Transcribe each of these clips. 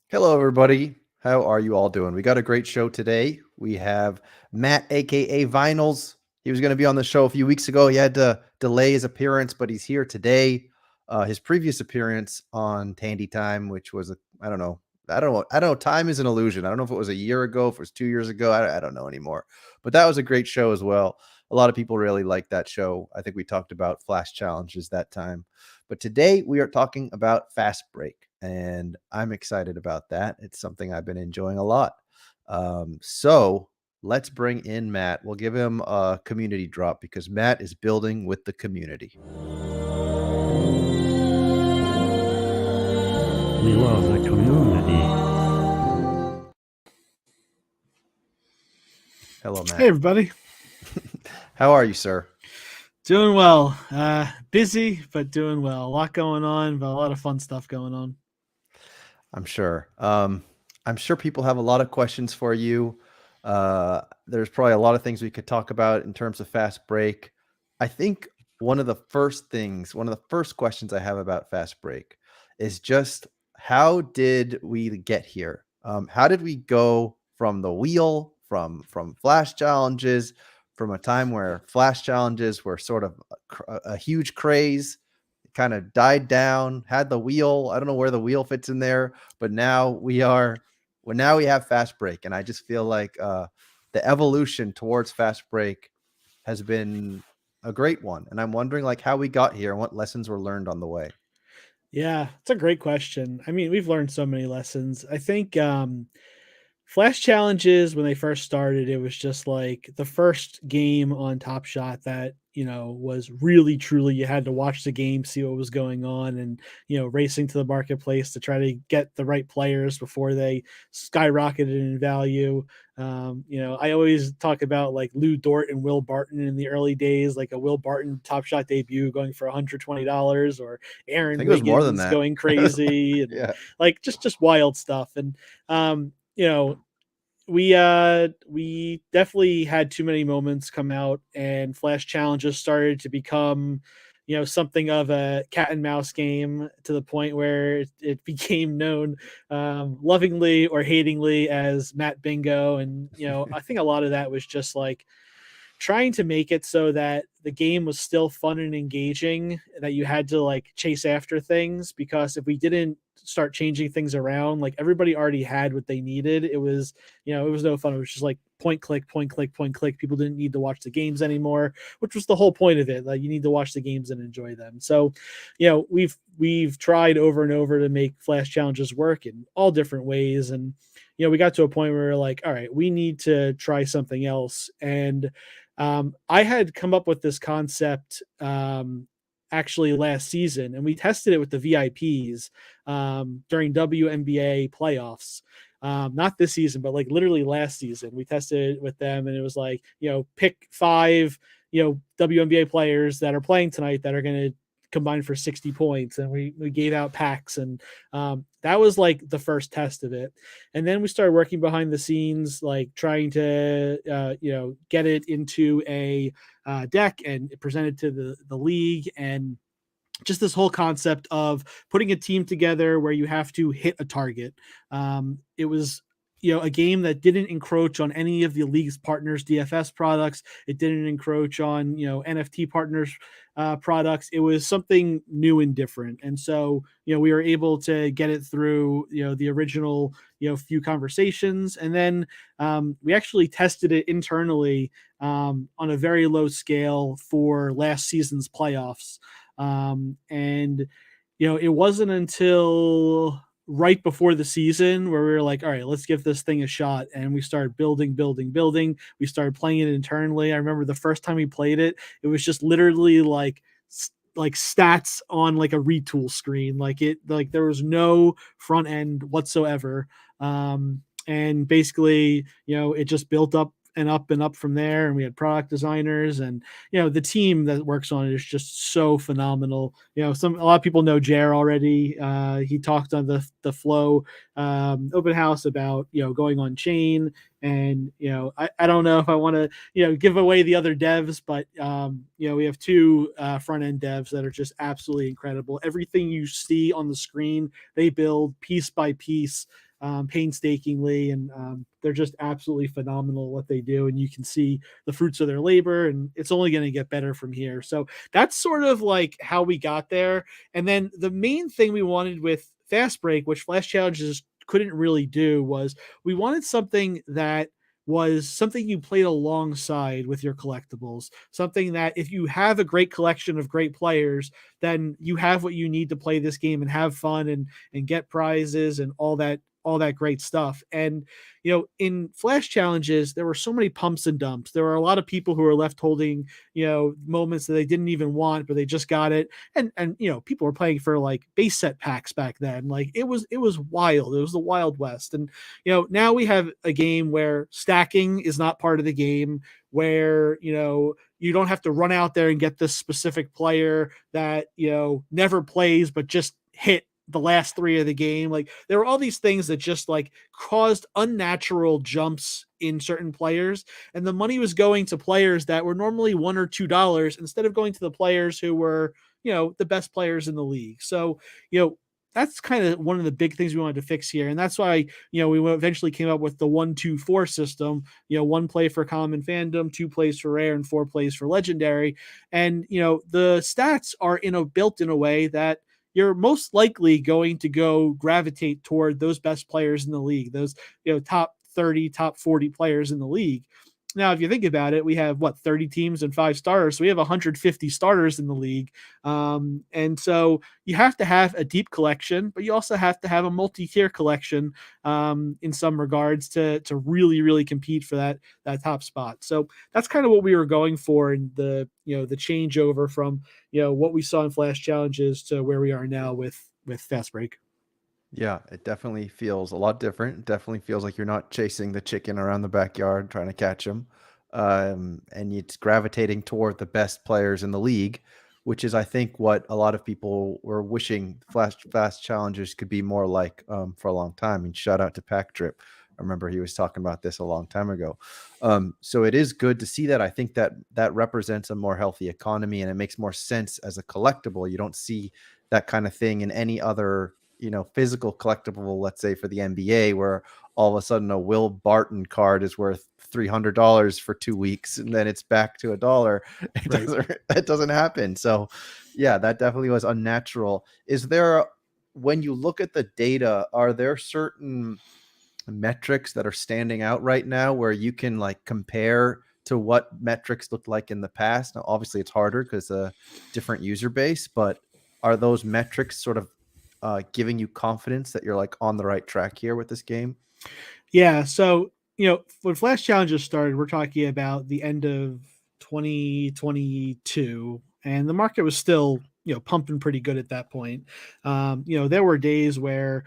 Hello, everybody. How are you all doing? We got a great show today. We have Matt, aka Vinyls. He was going to be on the show a few weeks ago. He had to delay his appearance, but he's here today. His previous appearance on Tandy Time, which was I don't know. Time is an illusion. I don't know if it was a year ago, if it was 2 years ago. I don't know anymore. But that was a great show as well. A lot of people really liked that show. I think we talked about flash challenges that time. But today we are talking about Fast Break, and I'm excited about that. It's something I've been enjoying a lot. So let's bring in Matt. We'll give him a community drop because Matt is building with the community. We love the community. Hello, Matt. Hey, everybody. How are you, sir? Doing well. Busy, but doing well. A lot going on, but a lot of fun stuff going on. I'm sure. I'm sure people have a lot of questions for you. There's probably a lot of things we could talk about in terms of Fast Break. I think one of the first questions I have about Fast Break is just how did we get here? How did we go from the wheel, from flash challenges, from a time where flash challenges were sort of a huge craze, kind of died down, had the wheel. I don't know where the wheel fits in there, but now we have Fast Break. And I just feel like the evolution towards Fast Break has been a great one. And I'm wondering like how we got here and what lessons were learned on the way. Yeah, it's a great question. I mean, we've learned so many lessons. I think flash challenges, when they first started, it was just like the first game on Top Shot that, was really, truly, you had to watch the game, see what was going on, and, racing to the marketplace to try to get the right players before they skyrocketed in value. I always talk about like Lou Dort and Will Barton in the early days, like a Will Barton Top Shot debut going for $120, or Aaron Wiggins more than that. Going crazy, and yeah, like just wild stuff. And we definitely had too many moments come out, and flash challenges started to become, something of a cat and mouse game, to the point where it became known lovingly or hatingly as Matt Bingo. And, I think a lot of that was just like trying to make it so that the game was still fun and engaging, that you had to like chase after things, because if we didn't start changing things around, like everybody already had what they needed. It was, it was no fun. It was just like point, click, point, click, point, click. People didn't need to watch the games anymore, which was the whole point of it. Like you need to watch the games and enjoy them. So, we've tried over and over to make flash challenges work in all different ways. And, we got to a point where we're like, all right, we need to try something else. And I had come up with this concept actually last season, and we tested it with the VIPs during WNBA playoffs. Not this season, but like literally last season, we tested it with them, and it was like, pick 5, WNBA players that are playing tonight that are going to combine for 60 points, and we gave out packs, and that was like the first test of it. And then we started working behind the scenes, like trying to get it into a deck and present it to the league, and just this whole concept of putting a team together where you have to hit a target. It was a game that didn't encroach on any of the league's partners DFS products. It didn't encroach on NFT partners products. It was something new and different, and so we were able to get it through the original few conversations, and then we actually tested it internally on a very low scale for last season's playoffs. And it wasn't until right before the season where we were like, all right, let's give this thing a shot. And we started building. We started playing it internally. I remember the first time we played it, it was just literally like stats on like a retool screen. Like there was no front end whatsoever. And basically, it just built up and up from there. And we had product designers, and the team that works on it is just so phenomenal. A lot of people know Jer already. He talked on the Flow open house about going on chain, and I don't know if I want to give away the other devs, but we have 2 front end devs that are just absolutely incredible. Everything you see on the screen, they build piece by piece, painstakingly, and they're just absolutely phenomenal what they do, and you can see the fruits of their labor, and it's only going to get better from here. So that's sort of like how we got there. And then the main thing we wanted with Fast Break, which Flash Challenges couldn't really do, was we wanted something that was something you played alongside with your collectibles, something that if you have a great collection of great players, then you have what you need to play this game and have fun and get prizes and all that great stuff. And in Flash Challenges, there were so many pumps and dumps. There were a lot of people who were left holding moments that they didn't even want, but they just got it. And people were playing for like base set packs back then. Like it was wild. It was the Wild West. And now we have a game where stacking is not part of the game, where you don't have to run out there and get this specific player that never plays but just hit the last 3 of the game. Like there were all these things that just like caused unnatural jumps in certain players, and the money was going to players that were normally $1 or $2 instead of going to the players who were the best players in the league. So that's kind of one of the big things we wanted to fix here, and that's why we eventually came up with the 1-2-4 system. 1 play for common fandom, 2 plays for rare, and 4 plays for legendary. And the stats are built in a way that you're most likely going to go gravitate toward those best players in the league, those top 30, top 40 players in the league. Now, if you think about it, we have 30 teams and 5 starters. So we have 150 starters in the league. And so you have to have a deep collection, but you also have to have a multi-tier collection in some regards to really, really compete for that top spot. So that's kind of what we were going for in the changeover from, what we saw in Flash Challenges to where we are now with Fast Break. Yeah, it definitely feels a lot different. It definitely feels like you're not chasing the chicken around the backyard trying to catch him. And it's gravitating toward the best players in the league, which is, I think, what a lot of people were wishing Fast Challengers could be more like for a long time. And shout out to Pack Drip. I remember he was talking about this a long time ago. So it is good to see that. I think that represents a more healthy economy, and it makes more sense as a collectible. You don't see that kind of thing in any other physical collectible, let's say for the NBA, where all of a sudden a Will Barton card is worth $300 for 2 weeks and then it's back to $1. That doesn't happen. So yeah, that definitely was unnatural. Is there, when you look at the data, are there certain metrics that are standing out right now where you can like compare to what metrics looked like in the past? Now, obviously it's harder because a different user base, but are those metrics sort of giving you confidence that you're like on the right track here with this game? Yeah. So, when Flash Challenges started, we're talking about the end of 2022, and the market was still, pumping pretty good at that point. There were days where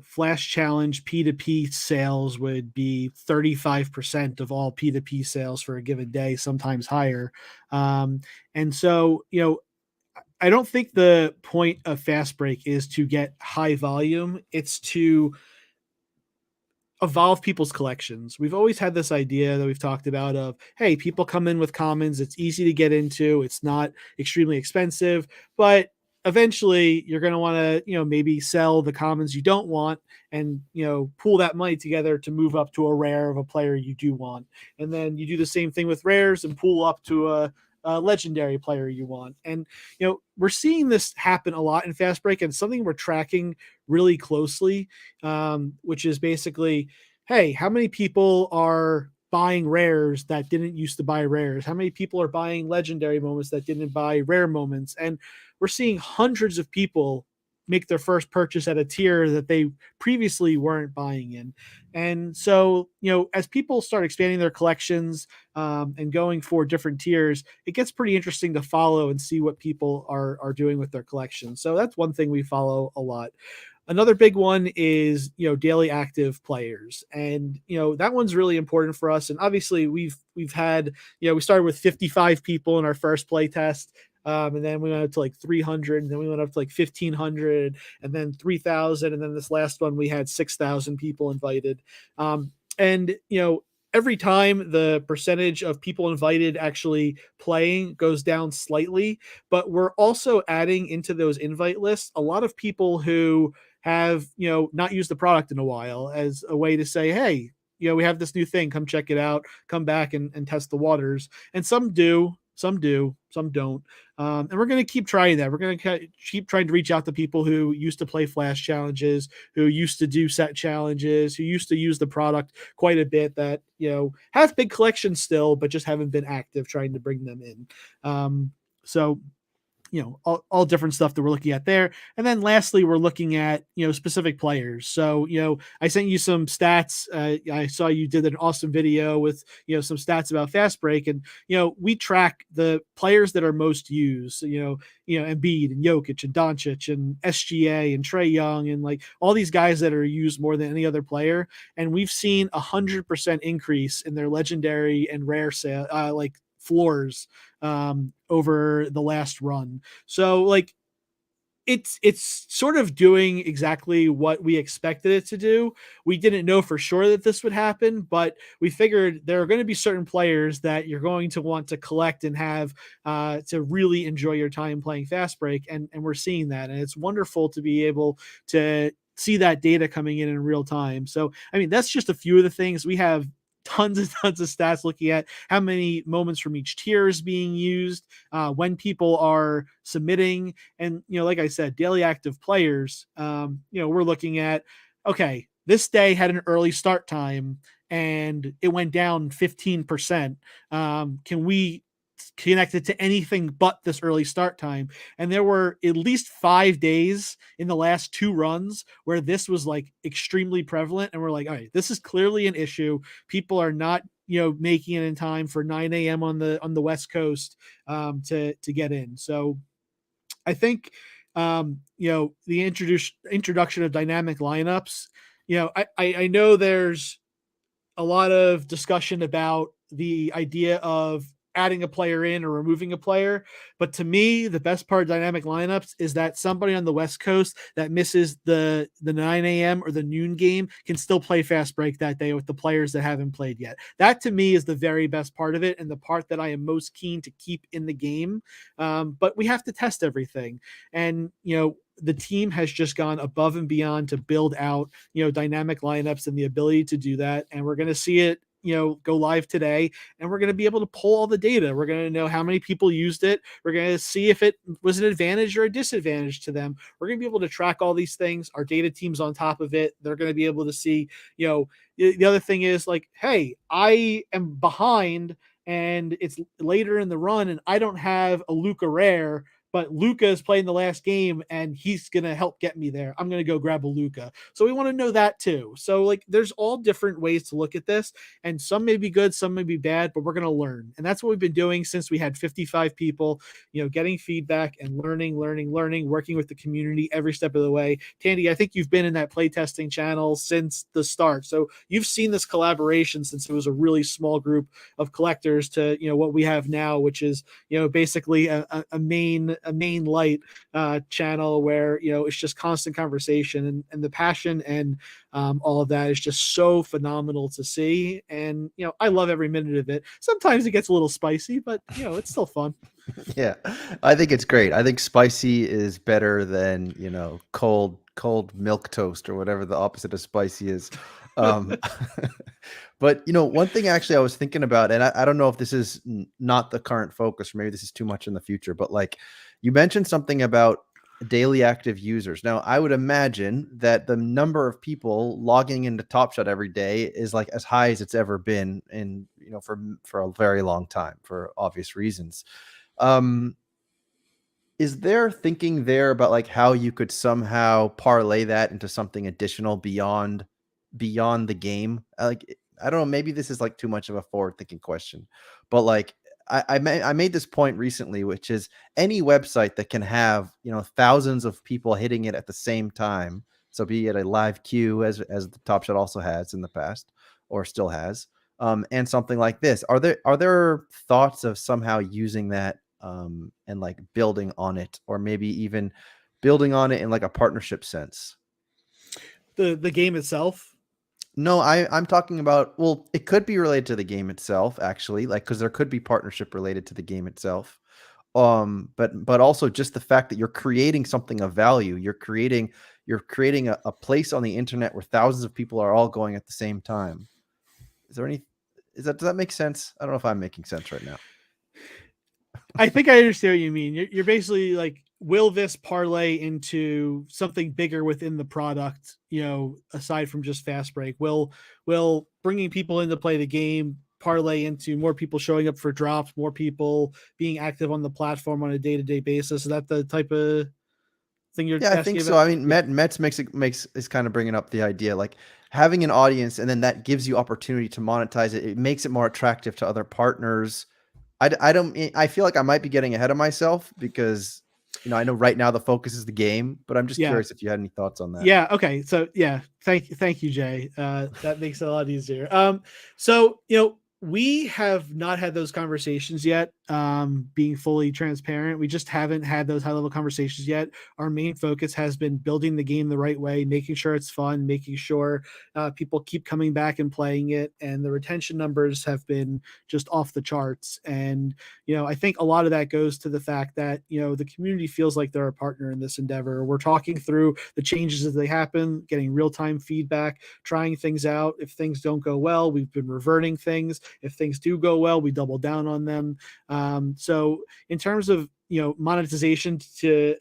Flash Challenge P2P sales would be 35% of all P2P sales for a given day, sometimes higher. And so, I don't think the point of Fast Break is to get high volume. It's to evolve people's collections. We've always had this idea that we've talked about of, hey, people come in with commons. It's easy to get into. It's not extremely expensive, but eventually you're going to want to, maybe sell the commons you don't want and, pool that money together to move up to a rare of a player you do want. And then you do the same thing with rares and pool up to a legendary player you want. And, we're seeing this happen a lot in Fast Break, and something we're tracking really closely, which is basically, hey, how many people are buying rares that didn't used to buy rares? How many people are buying legendary moments that didn't buy rare moments? And we're seeing hundreds of people make their first purchase at a tier that they previously weren't buying in. And so, as people start expanding their collections and going for different tiers, it gets pretty interesting to follow and see what people are doing with their collections. So that's one thing we follow a lot. Another big one is, daily active players. And, that one's really important for us. And obviously we've had, we started with 55 people in our first play test. And then we went up to like 300, and then we went up to like 1,500, and then 3,000. And then this last one, we had 6,000 people invited. And, every time the percentage of people invited actually playing goes down slightly, but we're also adding into those invite lists a lot of people who have, not used the product in a while as a way to say, hey, we have this new thing, come check it out, come back and test the waters. And some do, some don't. And we're going to keep trying that. We're going to keep trying to reach out to people who used to play Flash challenges, who used to do set challenges, who used to use the product quite a bit, that, have big collections still, but just haven't been active, trying to bring them in. So all different stuff that we're looking at there. And then lastly, we're looking at, specific players. So, I sent you some stats. I saw you did an awesome video with, some stats about Fast Break, and, we track the players that are most used, Embiid and Jokic and Doncic and SGA and Trae Young and like all these guys that are used more than any other player. And we've seen 100% increase in their legendary and rare sale, like floors over the last run. So like it's sort of doing exactly what we expected it to do. We didn't know for sure that this would happen, but we figured there are going to be certain players that you're going to want to collect and have to really enjoy your time playing Fast Break, and we're seeing that, and it's wonderful to be able to see that data coming in real time. So I mean, that's just a few of the things. We have tons and tons of stats looking at how many moments from each tier is being used, when people are submitting. And, like I said, daily active players, we're looking at, okay, this day had an early start time and it went down 15%. Can we connected to anything but this early start time? And there were at least 5 days in the last 2 runs where this was like extremely prevalent, and we're like, all right, this is clearly an issue. People are not making it in time for 9 a.m. on the West Coast to get in. So I think the introduction of dynamic lineups, I know there's a lot of discussion about the idea of adding a player in or removing a player. But to me, the best part of dynamic lineups is that somebody on the West Coast that misses the 9 a.m. or the noon game can still play Fast Break that day with the players that haven't played yet. That to me is the very best part of it, and the part that I am most keen to keep in the game. But we have to test everything. And, the team has just gone above and beyond to build out, dynamic lineups and the ability to do that. And we're going to see it, go live today, and we're going to be able to pull all the data. We're going to know how many people used it. We're going to see if it was an advantage or a disadvantage to them. We're going to be able to track all these things. Our data team's on top of it. They're going to be able to see, the other thing is like, hey, I am behind and it's later in the run and I don't have a Luka Rare, but Luca is playing the last game and he's going to help get me there. I'm going to go grab a Luca. So we want to know that too. So like there's all different ways to look at this, and some may be good, some may be bad, but we're going to learn. And that's what we've been doing since we had 55 people, getting feedback and learning, working with the community every step of the way. Tandy, I think you've been in that playtesting channel since the start. So you've seen this collaboration since it was a really small group of collectors to, what we have now, which is, basically a main light channel where, it's just constant conversation, and the passion and all of that is just so phenomenal to see. And, I love every minute of it. Sometimes it gets a little spicy, but, it's still fun. Yeah, I think it's great. I think spicy is better than, cold milk toast or whatever the opposite of spicy is. But, one thing actually I was thinking about, and I don't know if this is not the current focus, or maybe this is too much in the future, but like you mentioned something about daily active users. Now, I would imagine that the number of people logging into Top Shot every day is like as high as it's ever been in, for a very long time for obvious reasons. Is there thinking there about like how you could somehow parlay that into something additional beyond the game? Like, I don't know, maybe this is like too much of a forward thinking question, but like I made this point recently, which is any website that can have, thousands of people hitting it at the same time. So be it a live queue as the Top Shot also has in the past or still has, and something like this. Are there thoughts of somehow using that and like building on it, or maybe even building on it in like a partnership sense? The game itself. No, I'm talking about, well, it could be related to the game itself, actually, like because there could be partnership related to the game itself. But also just the fact that you're creating something of value. You're creating a place on the internet where thousands of people are all going at the same time. Does that make sense? I don't know if I'm making sense right now. I think I understand what you mean. You're basically like, will this parlay into something bigger within the product, aside from just fast break? Will bringing people in to play the game parlay into more people showing up for drops, more people being active on the platform on a day-to-day basis? Is that the type of thing you're Yeah, I asking think so. about? I mean, Mets is kind of bringing up the idea, like having an audience, and then that gives you opportunity to monetize it. It makes it more attractive to other partners. I feel like I might be getting ahead of myself because, I know right now the focus is the game, but I'm just curious if you had any thoughts on that. Yeah. Okay. So yeah, thank you, Jay. That makes it a lot easier. So we have not had those conversations yet. Being fully transparent, we just haven't had those high level conversations yet. Our main focus has been building the game the right way, making sure it's fun, making sure people keep coming back and playing it, and the retention numbers have been just off the charts. And I think a lot of that goes to the fact that the community feels like they're a partner in this endeavor. We're talking through the changes as they happen, getting real time feedback, trying things out. If things don't go well, we've been reverting things. If things do go well, we double down on them. So in terms of monetization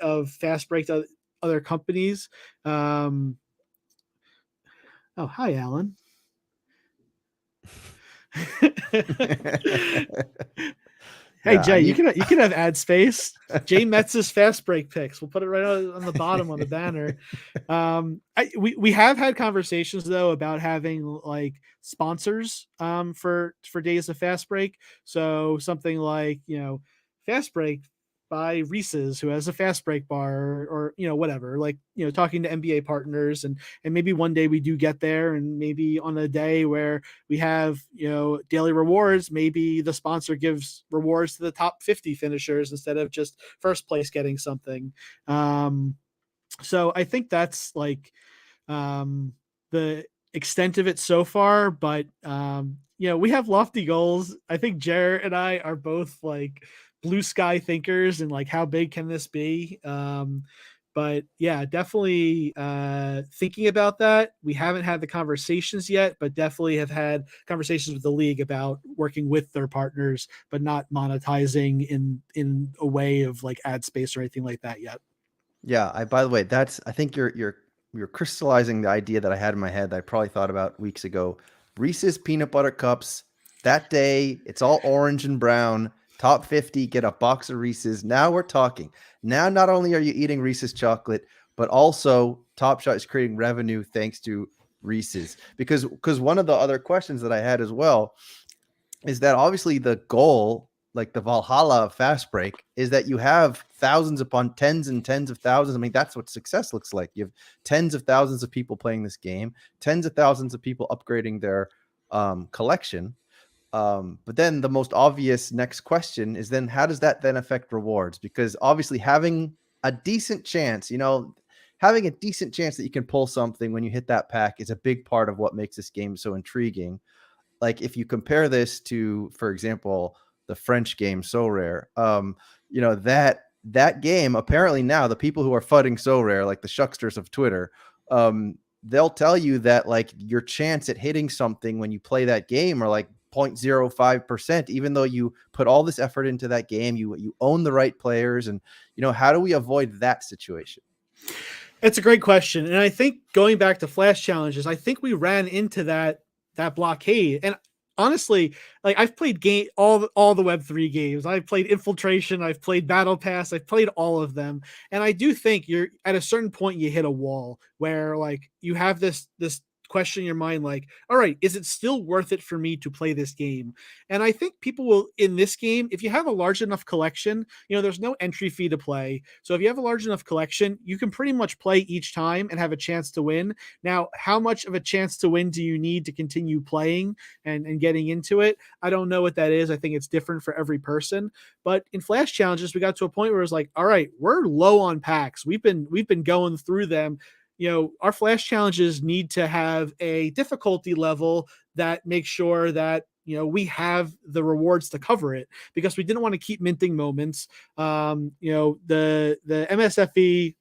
of fast break to other companies, oh, hi Alan. Hey, Yeah, Jay, you can have ad space. Jay Metz's fast break picks. We'll put it right on the bottom on the banner. We have had conversations though about having like sponsors for days of fast break. So something like fast break by Reese's, who has a fast break bar, or whatever, like talking to NBA partners, and maybe one day we do get there, and maybe on a day where we have daily rewards, maybe the sponsor gives rewards to the top 50 finishers instead of just first place getting something. So I think that's like the extent of it so far, but we have lofty goals. I think Jared and I are both like blue sky thinkers, and like, how big can this be? But yeah, definitely thinking about that. We haven't had the conversations yet, but definitely have had conversations with the league about working with their partners, but not monetizing in a way of like ad space or anything like that yet. Yeah. By the way, I think you're crystallizing the idea that I had in my head that I probably thought about weeks ago. Reese's peanut butter cups. That day, it's all orange and brown. top 50 get a box of Reese's. Now we're talking. Now, not only are you eating Reese's chocolate, but also Top Shot is creating revenue thanks to Reese's. Because one of the other questions that I had as well is that obviously the goal, like the Valhalla of Fast Break, is that you have thousands upon tens and tens of thousands. I mean, that's what success looks like. You have tens of thousands of people playing this game, tens of thousands of people upgrading their collection. But then the most obvious next question is then how does that then affect rewards? Because obviously having a decent chance, having a decent chance that you can pull something when you hit that pack is a big part of what makes this game so intriguing. Like if you compare this to, for example, the French game So Rare, that game, apparently now the people who are fudding So Rare, like the shucksters of Twitter, they'll tell you that like your chance at hitting something when you play that game are like 0.05%, even though you put all this effort into that game, you own the right players. And, how do we avoid that situation? It's a great question. And I think going back to flash challenges, I think we ran into that blockade. And honestly, like I've played all the Web3 games. I've played Infiltration, I've played Battle Pass, I've played all of them. And I do think you're at a certain point you hit a wall where like you have this question in your mind, like, all right, is it still worth it for me to play this game? And I think people will, in this game, if you have a large enough collection, there's no entry fee to play. So if you have a large enough collection, you can pretty much play each time and have a chance to win. Now, how much of a chance to win do you need to continue playing and getting into it? I don't know what that is. I think it's different for every person. But in flash challenges, we got to a point where it's like, all right, we're low on packs. We've been going through them. Our flash challenges need to have a difficulty level that makes sure that, we have the rewards to cover it, because we didn't want to keep minting moments. The MSFE,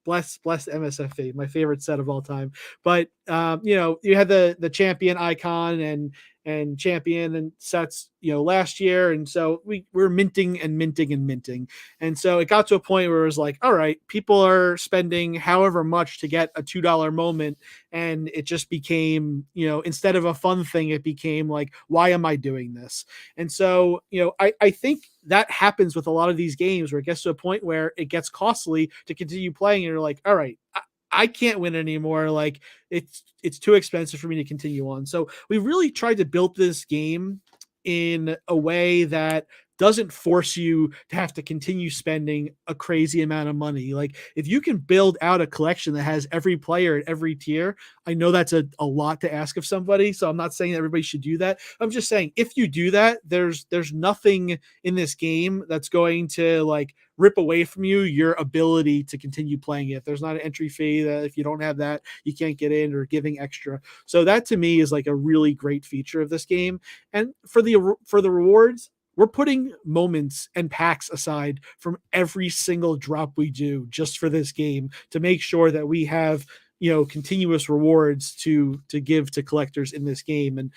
bless MSFE, my favorite set of all time. But you had the champion icon and champion and sets, last year. And so we're minting and minting and minting. And so it got to a point where it was like, all right, people are spending however much to get a $2 moment. And it just became, instead of a fun thing, it became like, why am I doing this? And so, I think that happens with a lot of these games where it gets to a point where it gets costly to continue playing. And you're like, all right, I can't win anymore. Like it's too expensive for me to continue on. So we really tried to build this game in a way that doesn't force you to have to continue spending a crazy amount of money. Like if you can build out a collection that has every player at every tier, I know that's a lot to ask of somebody. So I'm not saying that everybody should do that. I'm just saying if you do that, there's nothing in this game that's going to like rip away from your ability to continue playing it. There's not an entry fee that if you don't have that, you can't get in, or giving extra. So that to me is like a really great feature of this game. And for the rewards, we're putting moments and packs aside from every single drop we do just for this game to make sure that we have, continuous rewards to give to collectors in this game. And,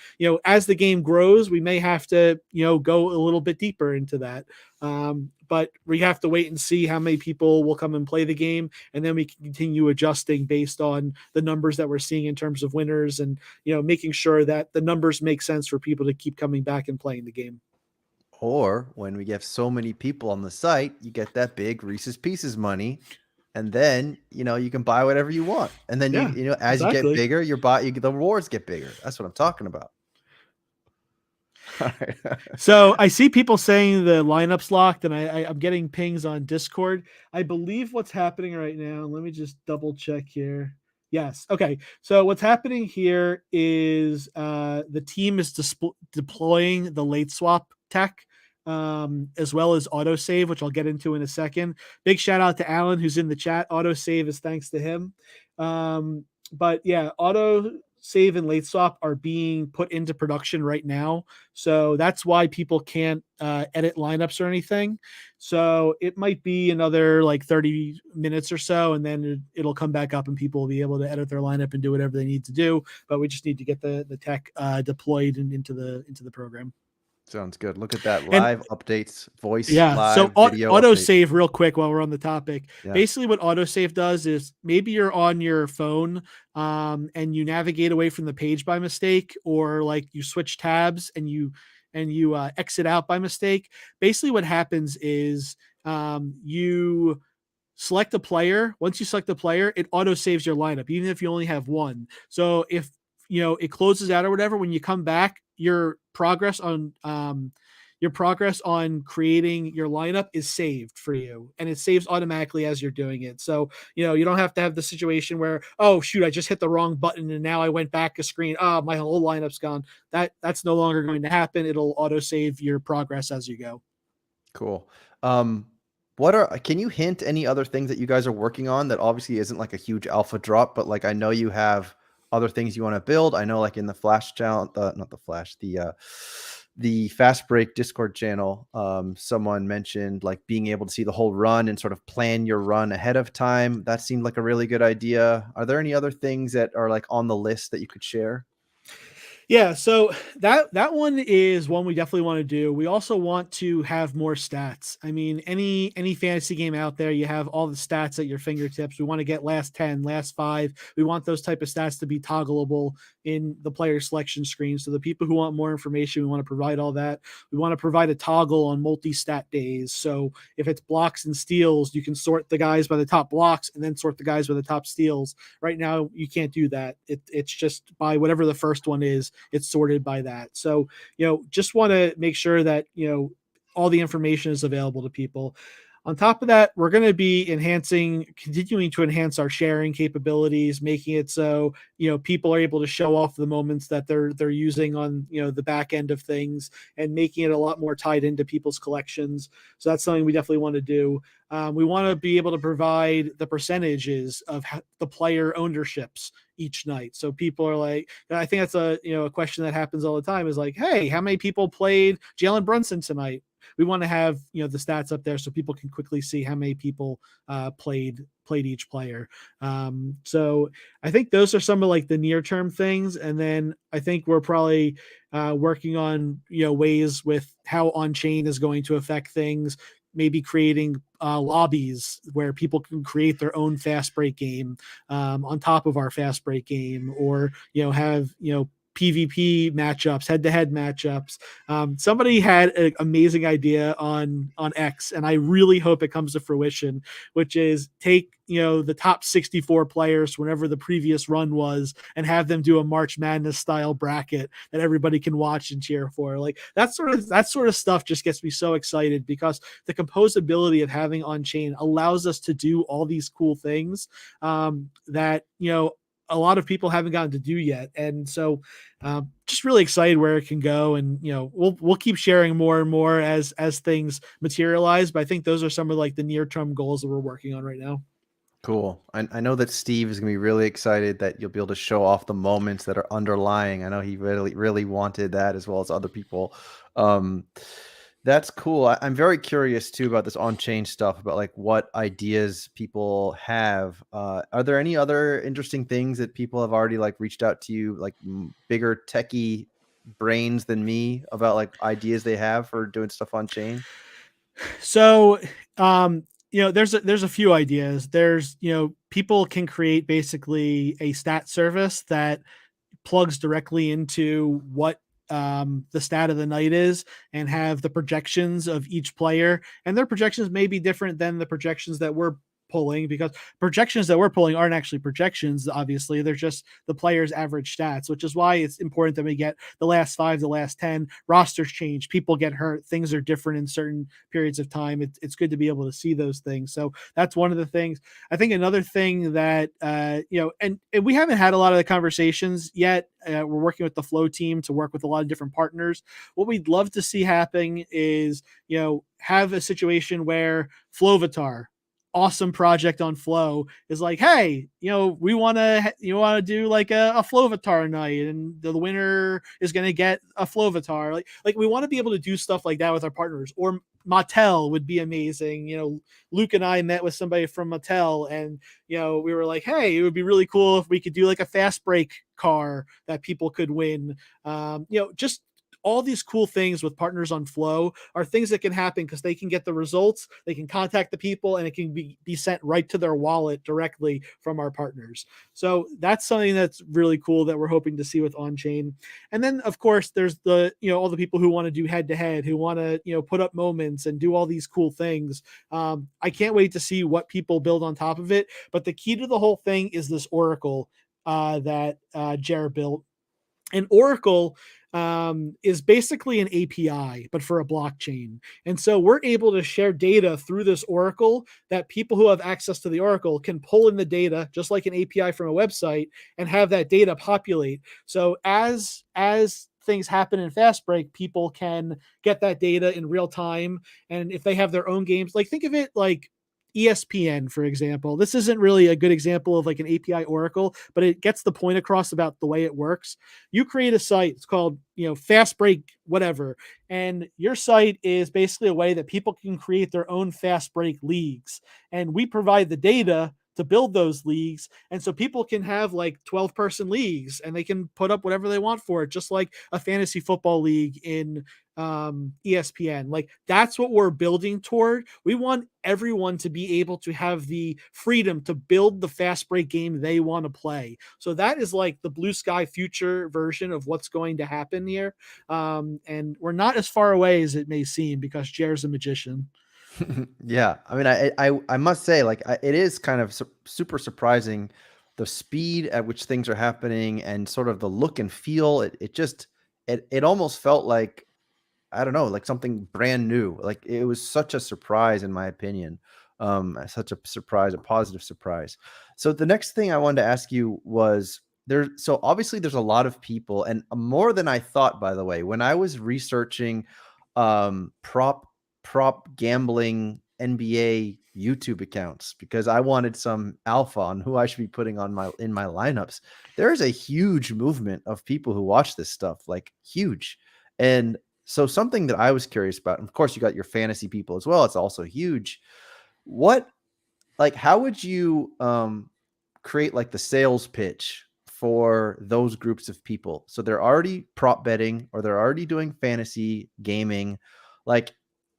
as the game grows, we may have to, go a little bit deeper into that. But we have to wait and see how many people will come and play the game. And then we can continue adjusting based on the numbers that we're seeing in terms of winners and, making sure that the numbers make sense for people to keep coming back and playing the game. Or when we get so many people on the site, you get that big Reese's Pieces money, and then you can buy whatever you want. And then as you get bigger, the rewards get bigger. That's what I'm talking about. So I see people saying the lineup's locked, and I'm getting pings on Discord. I believe what's happening right now. Let me just double check here. Yes. Okay. So what's happening here is the team is deploying the late swap tech, as well as autosave, which I'll get into in a second. Big shout out to Alan, who's in the chat. Autosave is thanks to him. But yeah, autosave and late swap are being put into production right now. So that's why people can't edit lineups or anything. So it might be another like 30 minutes or so, and then it'll come back up and people will be able to edit their lineup and do whatever they need to do. But we just need to get the tech deployed into the program. Sounds good. Look at that live updates, voice. Yeah. Live, so video autosave real quick while we're on the topic. Yeah. Basically what autosave does is maybe you're on your phone and you navigate away from the page by mistake, or like you switch tabs and you and you exit out by mistake, basically what happens is you select a player. Once you select the player, it auto saves your lineup, even if you only have one. So if it closes out or whatever, when you come back, your progress on creating your lineup is saved for you, and it saves automatically as you're doing it. So you don't have to have the situation where, oh shoot, I just hit the wrong button and now I went back a screen. Oh, my whole lineup's gone. That's no longer going to happen. It'll auto save your progress as you go. Cool. Can you hint any other things that you guys are working on that obviously isn't like a huge alpha drop, but like I know you have other things you want to build. I know like in the Flash channel, not the Flash, the Fast Break Discord channel, someone mentioned like being able to see the whole run and sort of plan your run ahead of time. That seemed like a really good idea. Are there any other things that are like on the list that you could share? Yeah, so that one is one we definitely want to do. We also want to have more stats. I mean, any fantasy game out there, you have all the stats at your fingertips. We want to get last 10, last 5. We want those type of stats to be toggleable in the player selection screen. So the people who want more information, we want to provide all that. We want to provide a toggle on multi-stat days. So if it's blocks and steals, you can sort the guys by the top blocks and then sort the guys by the top steals. Right now, you can't do that. It's just by whatever the first one is, it's sorted by that. So, just want to make sure that, all the information is available to people. On top of that, we're going to be continuing to enhance our sharing capabilities, making it so, people are able to show off the moments that they're using on, the back end of things, and making it a lot more tied into people's collections. So that's something we definitely want to do. We want to be able to provide the percentages of the player ownerships each night. So people are like, I think that's a question that happens all the time is like, hey, how many people played Jalen Brunson tonight? We want to have the stats up there so people can quickly see how many people played each player. So I think those are some of like the near term things, and then I think we're probably working on ways with how Onchain is going to affect things. Maybe creating lobbies where people can create their own fast break game on top of our fast break game, or have PvP matchups, head-to-head matchups. Somebody had an amazing idea on X, and I really hope it comes to fruition, which is take the top 64 players whenever the previous run was, and have them do a March Madness style bracket that everybody can watch and cheer for. Like that sort of stuff just gets me so excited, because the composability of having Onchain allows us to do all these cool things that a lot of people haven't gotten to do yet. And so just really excited where it can go. And, we'll keep sharing more and more as things materialize. But I think those are some of like the near term goals that we're working on right now. Cool. I know that Steve is going to be really excited that you'll be able to show off the moments that are underlying. I know he really, really wanted that, as well as other people. That's cool. I'm very curious too about this on-chain stuff, about like what ideas people have. Are there any other interesting things that people have already like reached out to you, like bigger techie brains than me, about like ideas they have for doing stuff on chain? So, there's a few ideas. There's, people can create basically a stat service that plugs directly into what the stat of the night is, and have the projections of each player. And their projections may be different than the projections that we're pulling, because projections that we're pulling aren't actually projections. Obviously, they're just the player's average stats, which is why it's important that we get the last 5, the last 10. Rosters change, people get hurt, things are different in certain periods of time. It's good to be able to see those things. So that's one of the things. I think another thing that and we haven't had a lot of the conversations yet. We're working with the Flow team to work with a lot of different partners. What we'd love to see happen is have a situation where Flowvatar, awesome project on Flow, is like, hey, we want to do like a Flowvatar night, and the winner is going to get a Flowvatar. Like we want to be able to do stuff like that with our partners. Or Mattel would be amazing. Luke and I met with somebody from Mattel, and we were like, hey, it would be really cool if we could do like a fast break car that people could win. Just all these cool things with partners on Flow are things that can happen because they can get the results, they can contact the people, and it can be sent right to their wallet directly from our partners. So that's something that's really cool that we're hoping to see with Onchain. And then of course there's the, all the people who want to do head to head, who want to, put up moments and do all these cool things. I can't wait to see what people build on top of it. But the key to the whole thing is this Oracle that Jer built. And Oracle is basically an API, but for a blockchain. And so we're able to share data through this Oracle that people who have access to the Oracle can pull in the data, just like an API from a website, and have that data populate. So as things happen in FastBreak, people can get that data in real time. And if they have their own games, like think of it like ESPN, for example. This isn't really a good example of like an API Oracle, but it gets the point across about the way it works. You create a site, it's called, FastBreak, whatever. And your site is basically a way that people can create their own FastBreak leagues. And we provide the data to build those leagues. And so people can have like 12-person leagues and they can put up whatever they want for it, just like a fantasy football league in ESPN. Like that's what we're building toward. We want everyone to be able to have the freedom to build the FastBreak game they want to play. So that is like the blue sky future version of what's going to happen here. And we're not as far away as it may seem because Jer's a magician. Yeah, I mean, I must say, like, it is kind of super surprising the speed at which things are happening and sort of the look and feel. It almost felt like, I don't know, like something brand new. Like it was such a surprise, in my opinion. Such a surprise, a positive surprise. So the next thing I wanted to ask you was so obviously there's a lot of people, and more than I thought, by the way, when I was researching prop gambling NBA YouTube accounts, because I wanted some alpha on who I should be putting on in my lineups. There's a huge movement of people who watch this stuff, like huge. And so something that I was curious about, and of course you got your fantasy people as well, it's also huge. How would you create like the sales pitch for those groups of people? So they're already prop betting or they're already doing fantasy gaming. Like,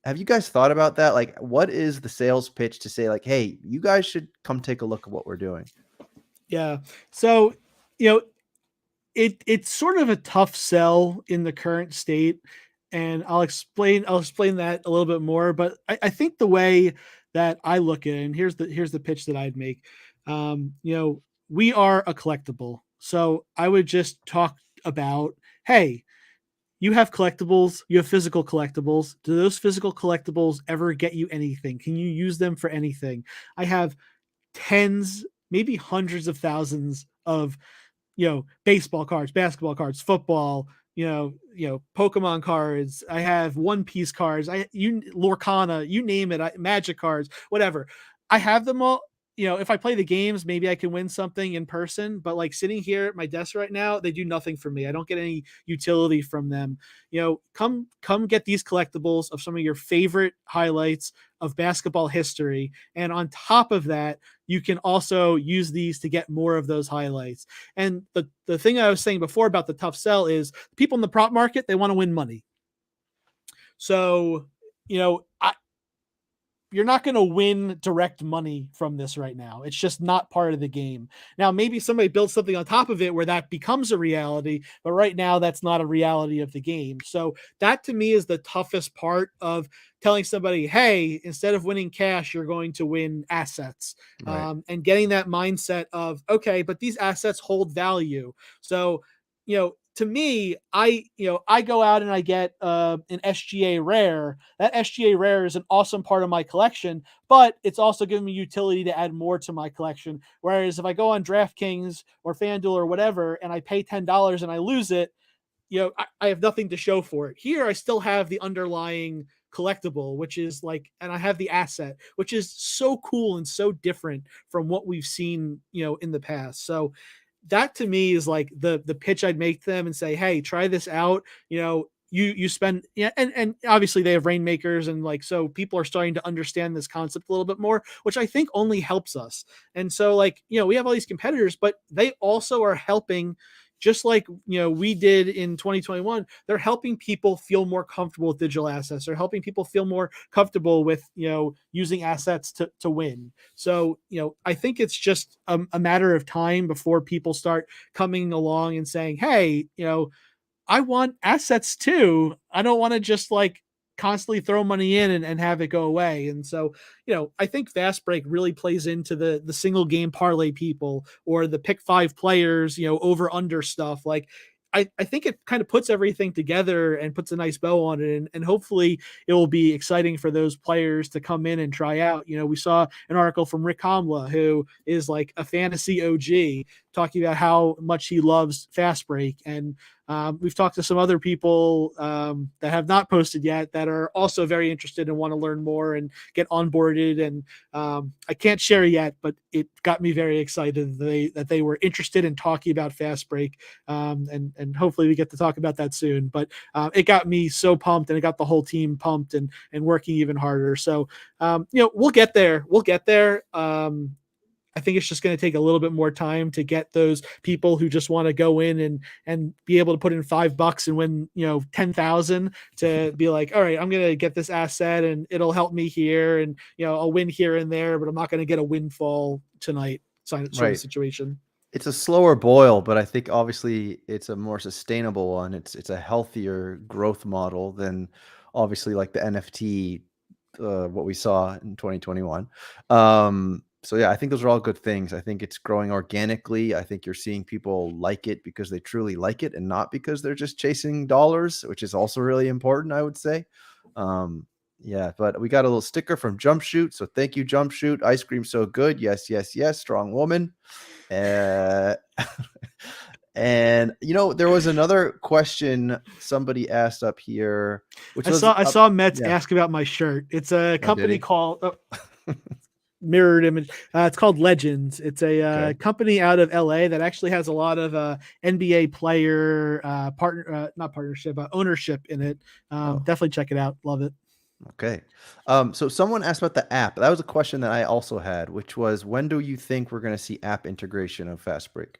have you guys thought about that? Like, what is the sales pitch to say like, hey, you guys should come take a look at what we're doing? Yeah. So, it's sort of a tough sell in the current state. And I'll explain that a little bit more. But I think the way that I look at it, and here's the pitch that I'd make. We are a collectible. So I would just talk about, hey, you have collectibles, you have physical collectibles. Do those physical collectibles ever get you anything? Can you use them for anything? I have tens, maybe hundreds of thousands of, baseball cards, basketball cards, football, Pokemon cards. I have One Piece cards. Lorcana, you name it. Magic cards, whatever. I have them all. If I play the games, maybe I can win something in person, but like sitting here at my desk right now, they do nothing for me. I don't get any utility from them. Come get these collectibles of some of your favorite highlights of basketball history. And on top of that, you can also use these to get more of those highlights. And the thing I was saying before about the tough sell is people in the prop market, they want to win money. So, you're not going to win direct money from this right now. It's just not part of the game. Now, maybe somebody builds something on top of it where that becomes a reality, but right now that's not a reality of the game. So that to me is the toughest part of telling somebody, hey, instead of winning cash, you're going to win assets. Right. And getting that mindset of, okay, but these assets hold value. So, to me, I go out and I get an SGA rare. That SGA rare is an awesome part of my collection, but it's also giving me utility to add more to my collection. Whereas if I go on DraftKings or FanDuel or whatever, and I pay $10 and I lose it, I have nothing to show for it. Here, I still have the underlying collectible, which is like, and I have the asset, which is so cool and so different from what we've seen, in the past. So that to me is like the pitch I'd make to them and say, hey, try this out. You spend, and obviously they have rainmakers, and like, so people are starting to understand this concept a little bit more, which I think only helps us. And so like, we have all these competitors, but they also are helping, just like we did in 2021, they're helping people feel more comfortable with digital assets. They're helping people feel more comfortable with using assets to win. So I think it's just a matter of time before people start coming along and saying, hey, I want assets too. I don't want to just like constantly throw money in and have it go away. And so, I think Fast Break really plays into the single game parlay people or the pick 5 players, over under stuff. Like I think it kind of puts everything together and puts a nice bow on it. And hopefully it will be exciting for those players to come in and try out. We saw an article from Rick Kamla, who is like a fantasy OG, talking about how much he loves Fast Break. And we've talked to some other people that have not posted yet that are also very interested and want to learn more and get onboarded. And I can't share yet, but it got me very excited that they were interested in talking about Fast Break. And hopefully we get to talk about that soon. But it got me so pumped, and it got the whole team pumped and working even harder. So, we'll get there. We'll get there. I think it's just going to take a little bit more time to get those people who just want to go in and be able to put in $5 and win, 10,000 to be like, all right, I'm going to get this asset and it'll help me here. And, I'll win here and there, but I'm not going to get a windfall tonight sort of situation. It's a slower boil, but I think obviously it's a more sustainable one. It's a healthier growth model than obviously like the NFT, what we saw in 2021. So yeah, I think those are all good things. I think it's growing organically. I think you're seeing people like it because they truly like it and not because they're just chasing dollars, which is also really important, I would say. Yeah, but we got a little sticker from Jump Shoot. So thank you, Jump Shoot. Ice cream so good. Yes, yes, yes. Strong woman. And there was another question somebody asked up here, which I saw Mets ask about my shirt. It's a company called Mirrored Image. It's called Legends. It's a company out of LA that actually has a lot of NBA player ownership in it. Definitely check it out. Love it. Okay. So someone asked about the app. That was a question that I also had, which was, when do you think we're going to see app integration of FastBreak?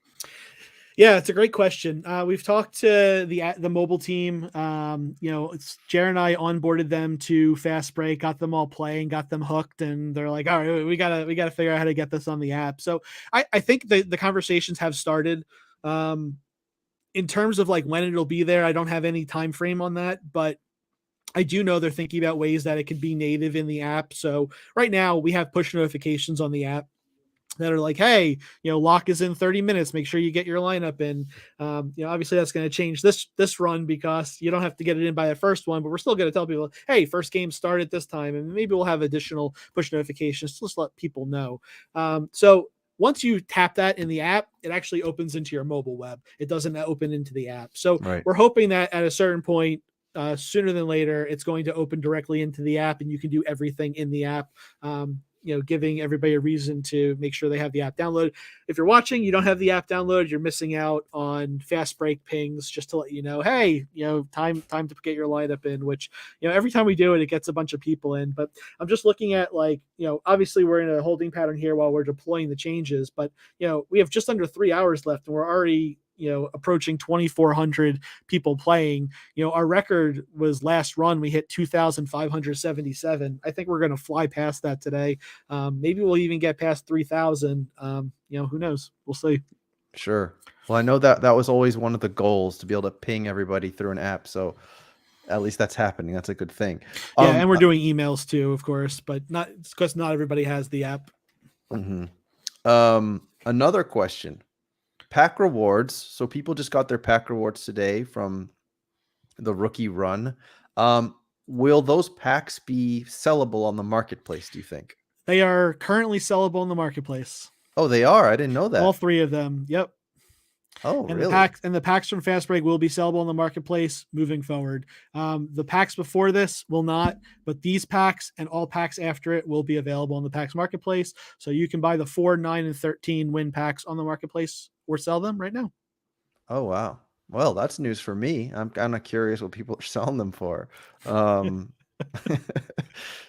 Yeah, it's a great question. We've talked to the mobile team. Jared and I onboarded them to Fast Break, got them all playing, got them hooked, and they're like, all right, we gotta figure out how to get this on the app. So I think the conversations have started. In terms of like when it'll be there, I don't have any time frame on that, but I do know they're thinking about ways that it could be native in the app. So right now we have push notifications on the app that are like, hey, lock is in 30 minutes. Make sure you get your lineup in. Obviously that's going to change this run because you don't have to get it in by the first one, but we're still going to tell people, hey, first game start at this time. And maybe we'll have additional push notifications to just let people know. So once you tap that in the app, it actually opens into your mobile web. It doesn't open into the app. So We're hoping that at a certain point, sooner than later, it's going to open directly into the app and you can do everything in the app. Giving everybody a reason to make sure they have the app downloaded. If you're watching, you don't have the app downloaded, you're missing out on Fast Break pings, just to let you know, hey, time to get your lineup in, which, every time we do it, it gets a bunch of people in. But I'm just looking at obviously we're in a holding pattern here while we're deploying the changes, but, we have just under 3 hours left and we're already approaching 2,400 people playing. Our record was last run, we hit 2,577. I think we're going to fly past that today. Maybe we'll even get past 3,000. Who knows? We'll see. Sure. Well, I know that was always one of the goals, to be able to ping everybody through an app. So at least that's happening. That's a good thing. Yeah. And we're doing emails too, of course, but because not everybody has the app. Mm-hmm. Another question. Pack rewards. So people just got their pack rewards today from the rookie run. Will those packs be sellable on the marketplace, do you think? They are currently sellable in the marketplace. Oh, they are? I didn't know that. All 3 of them. Yep. Oh, and really? The packs from Fast Break will be sellable in the marketplace moving forward. The packs before this will not, but these packs and all packs after it will be available in the packs marketplace. So you can buy the 4, 9, and 13 win packs on the marketplace or sell them right now. Oh, wow. Well, that's news for me. I'm kind of curious what people are selling them for.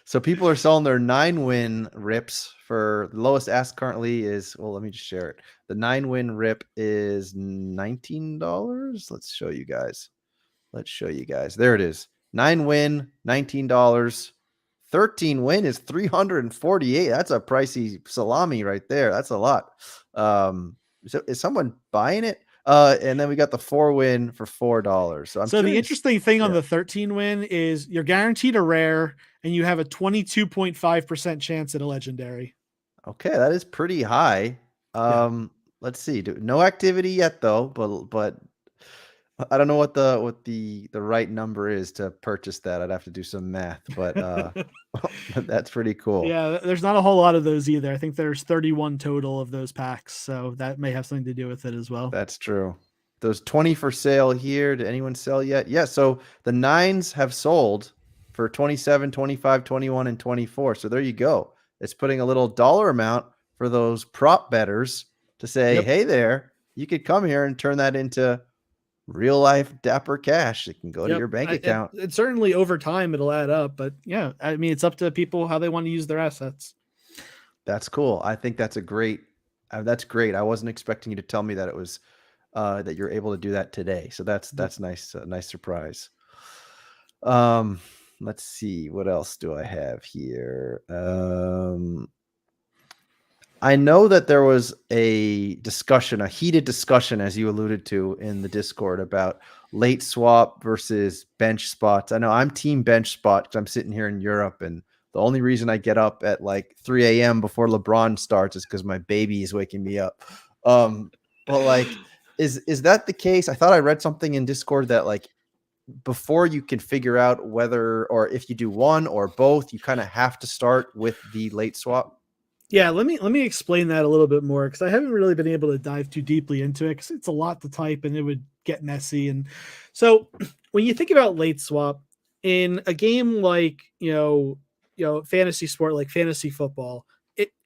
So people are selling their 9-win rips for the lowest ask currently is, well, let me just share it. The 9-win rip is $19. Let's show you guys. There it is. 9-win, $19. 13-win is $348. That's a pricey salami right there. That's a lot. So is someone buying it? And then we got the 4-win for $4. So The interesting thing on the 13-win is you're guaranteed a rare, and you have a 22.5% chance at a legendary. Okay, that is pretty high. Let's see. No activity yet though, but I don't know what the right number is to purchase that. I'd have to do some math, but that's pretty cool. Yeah, there's not a whole lot of those either. I think there's 31 total of those packs, so that may have something to do with it as well. That's true. Those 20 for sale here. Did anyone sell yet? Yeah, so the 9s have sold for 27, 25, 21, and 24. So there you go. It's putting a little dollar amount for those prop bettors to say, hey there, you could come here and turn that into real life dapper cash. It can go to your bank account. It certainly over time it'll add up, but yeah, I mean, it's up to people how they want to use their assets. That's cool. I think that's great. I wasn't expecting you to tell me that it was that you're able to do that today. So that's nice. Nice surprise. Let's see. What else do I have here? I know that there was a heated discussion, as you alluded to in the Discord, about late swap versus bench spots. I know I'm team bench spot because I'm sitting here in Europe, and the only reason I get up at like 3 a.m. before LeBron starts is because my baby is waking me up. But like, is that the case? I thought I read something in Discord that like before you can figure out whether or if you do one or both, you kind of have to start with the late swap. Yeah, let me explain that a little bit more, because I haven't really been able to dive too deeply into it because it's a lot to type and it would get messy. And so when you think about late swap in a game like fantasy sport like fantasy football,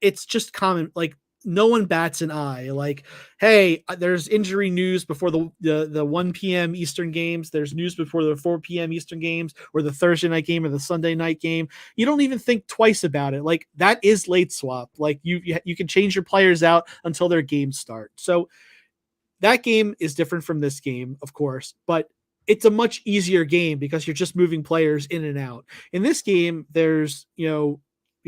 it's just common. Like no one bats an eye. Like, hey, there's injury news before the 1 p.m. Eastern games. There's news before the 4 p.m. Eastern games, or the Thursday night game, or the Sunday night game. You don't even think twice about it. Like that is late swap. Like you can change your players out until their games start. So that game is different from this game, of course, but it's a much easier game because you're just moving players in and out. In this game, there's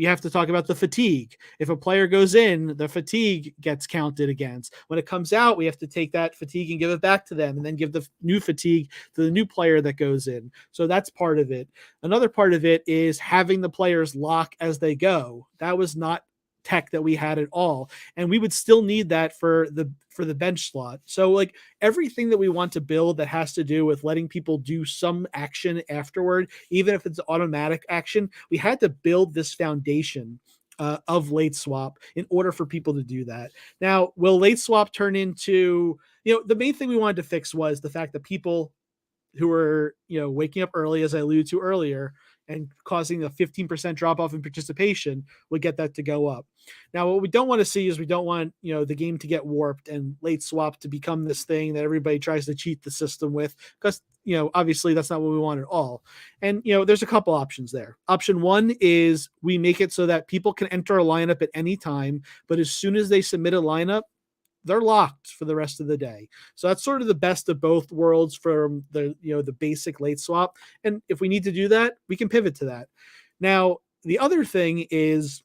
you have to talk about the fatigue. If a player goes in, the fatigue gets counted against. When it comes out, we have to take that fatigue and give it back to them, and then give the new fatigue to the new player that goes in. So that's part of it. Another part of it is having the players lock as they go. That was not tech that we had at all, and we would still need that for the bench slot. So like everything that we want to build that has to do with letting people do some action afterward, even if it's automatic action, we had to build this foundation of late swap in order for people to do that. Now, will late swap turn into, the main thing we wanted to fix was the fact that people who were, waking up early, as I alluded to earlier, and causing a 15% drop off in participation would get that to go up. Now, what we don't want to see is we don't want, the game to get warped and late swap to become this thing that everybody tries to cheat the system with, because, obviously that's not what we want at all. And, there's a couple options there. Option one is we make it so that people can enter a lineup at any time, but as soon as they submit a lineup, they're locked for the rest of the day. So that's sort of the best of both worlds from the basic late swap. And if we need to do that, we can pivot to that. Now, the other thing is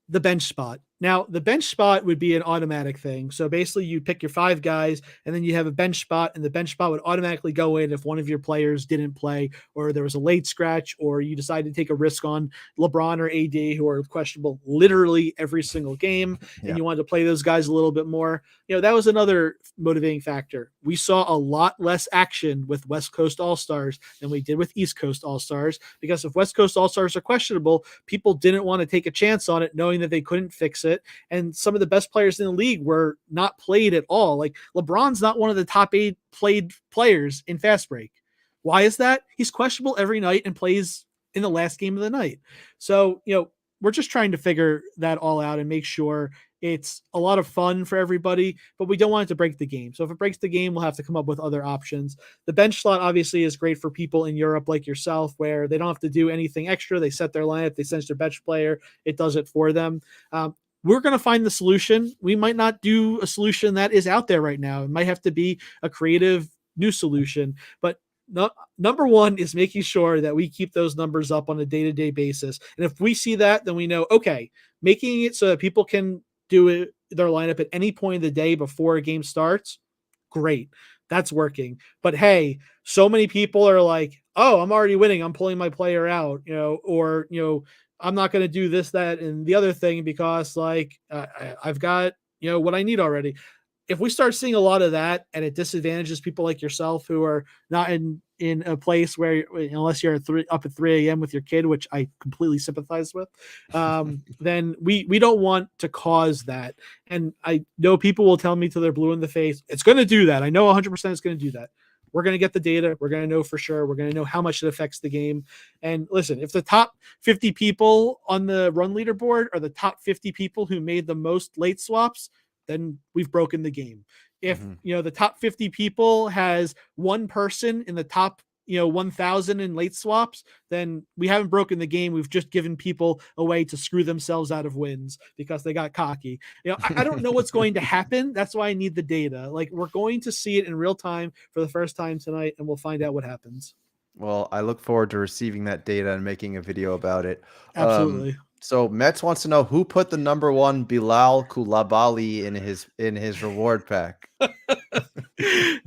the bench spot. Now, the bench spot would be an automatic thing. So basically you pick your 5 guys and then you have a bench spot, and the bench spot would automatically go in if one of your players didn't play, or there was a late scratch, or you decided to take a risk on LeBron or AD, who are questionable literally every single game. And you wanted to play those guys a little bit more. That was another motivating factor. We saw a lot less action with West Coast All-Stars than we did with East Coast All-Stars, because if West Coast All-Stars are questionable, people didn't want to take a chance on it knowing that they couldn't fix it. And some of the best players in the league were not played at all. Like LeBron's not one of the top 8 played players in FastBreak. Why is that? He's questionable every night and plays in the last game of the night. So, we're just trying to figure that all out and make sure it's a lot of fun for everybody, but we don't want it to break the game. So if it breaks the game, we'll have to come up with other options. The bench slot obviously is great for people in Europe like yourself, where they don't have to do anything extra. They set their lineup, they send their bench player, it does it for them. We're going to find the solution. We might not do a solution that is out there right now. It might have to be a creative new solution, but number one is making sure that we keep those numbers up on a day-to-day basis. And if we see that, then we know, okay, making it so that people can do it, their lineup at any point of the day before a game starts, great. That's working. But hey, so many people are like, oh, I'm already winning, I'm pulling my player out, or I'm not going to do this, that, and the other thing because like I've got what I need already. If we start seeing a lot of that and it disadvantages people like yourself who are not in a place where, unless you're up at 3 a.m. with your kid, which I completely sympathize with, then we don't want to cause that. And I know people will tell me till they're blue in the face, it's going to do that. I know 100% it's going to do that. We're going to get the data. We're going to know for sure. We're going to know how much it affects the game. And listen, if the top 50 people on the run leaderboard are the top 50 people who made the most late swaps, then we've broken the game. If the top 50 people has one person in the top 1,000 in late swaps, then we haven't broken the game. We've just given people a way to screw themselves out of wins because they got cocky. I don't know what's going to happen. That's why I need the data. Like, we're going to see it in real time for the first time tonight, and we'll find out what happens. Well, I look forward to receiving that data and making a video about it. Absolutely. So Mets wants to know who put the number 1 Bilal Koulibaly in his reward pack.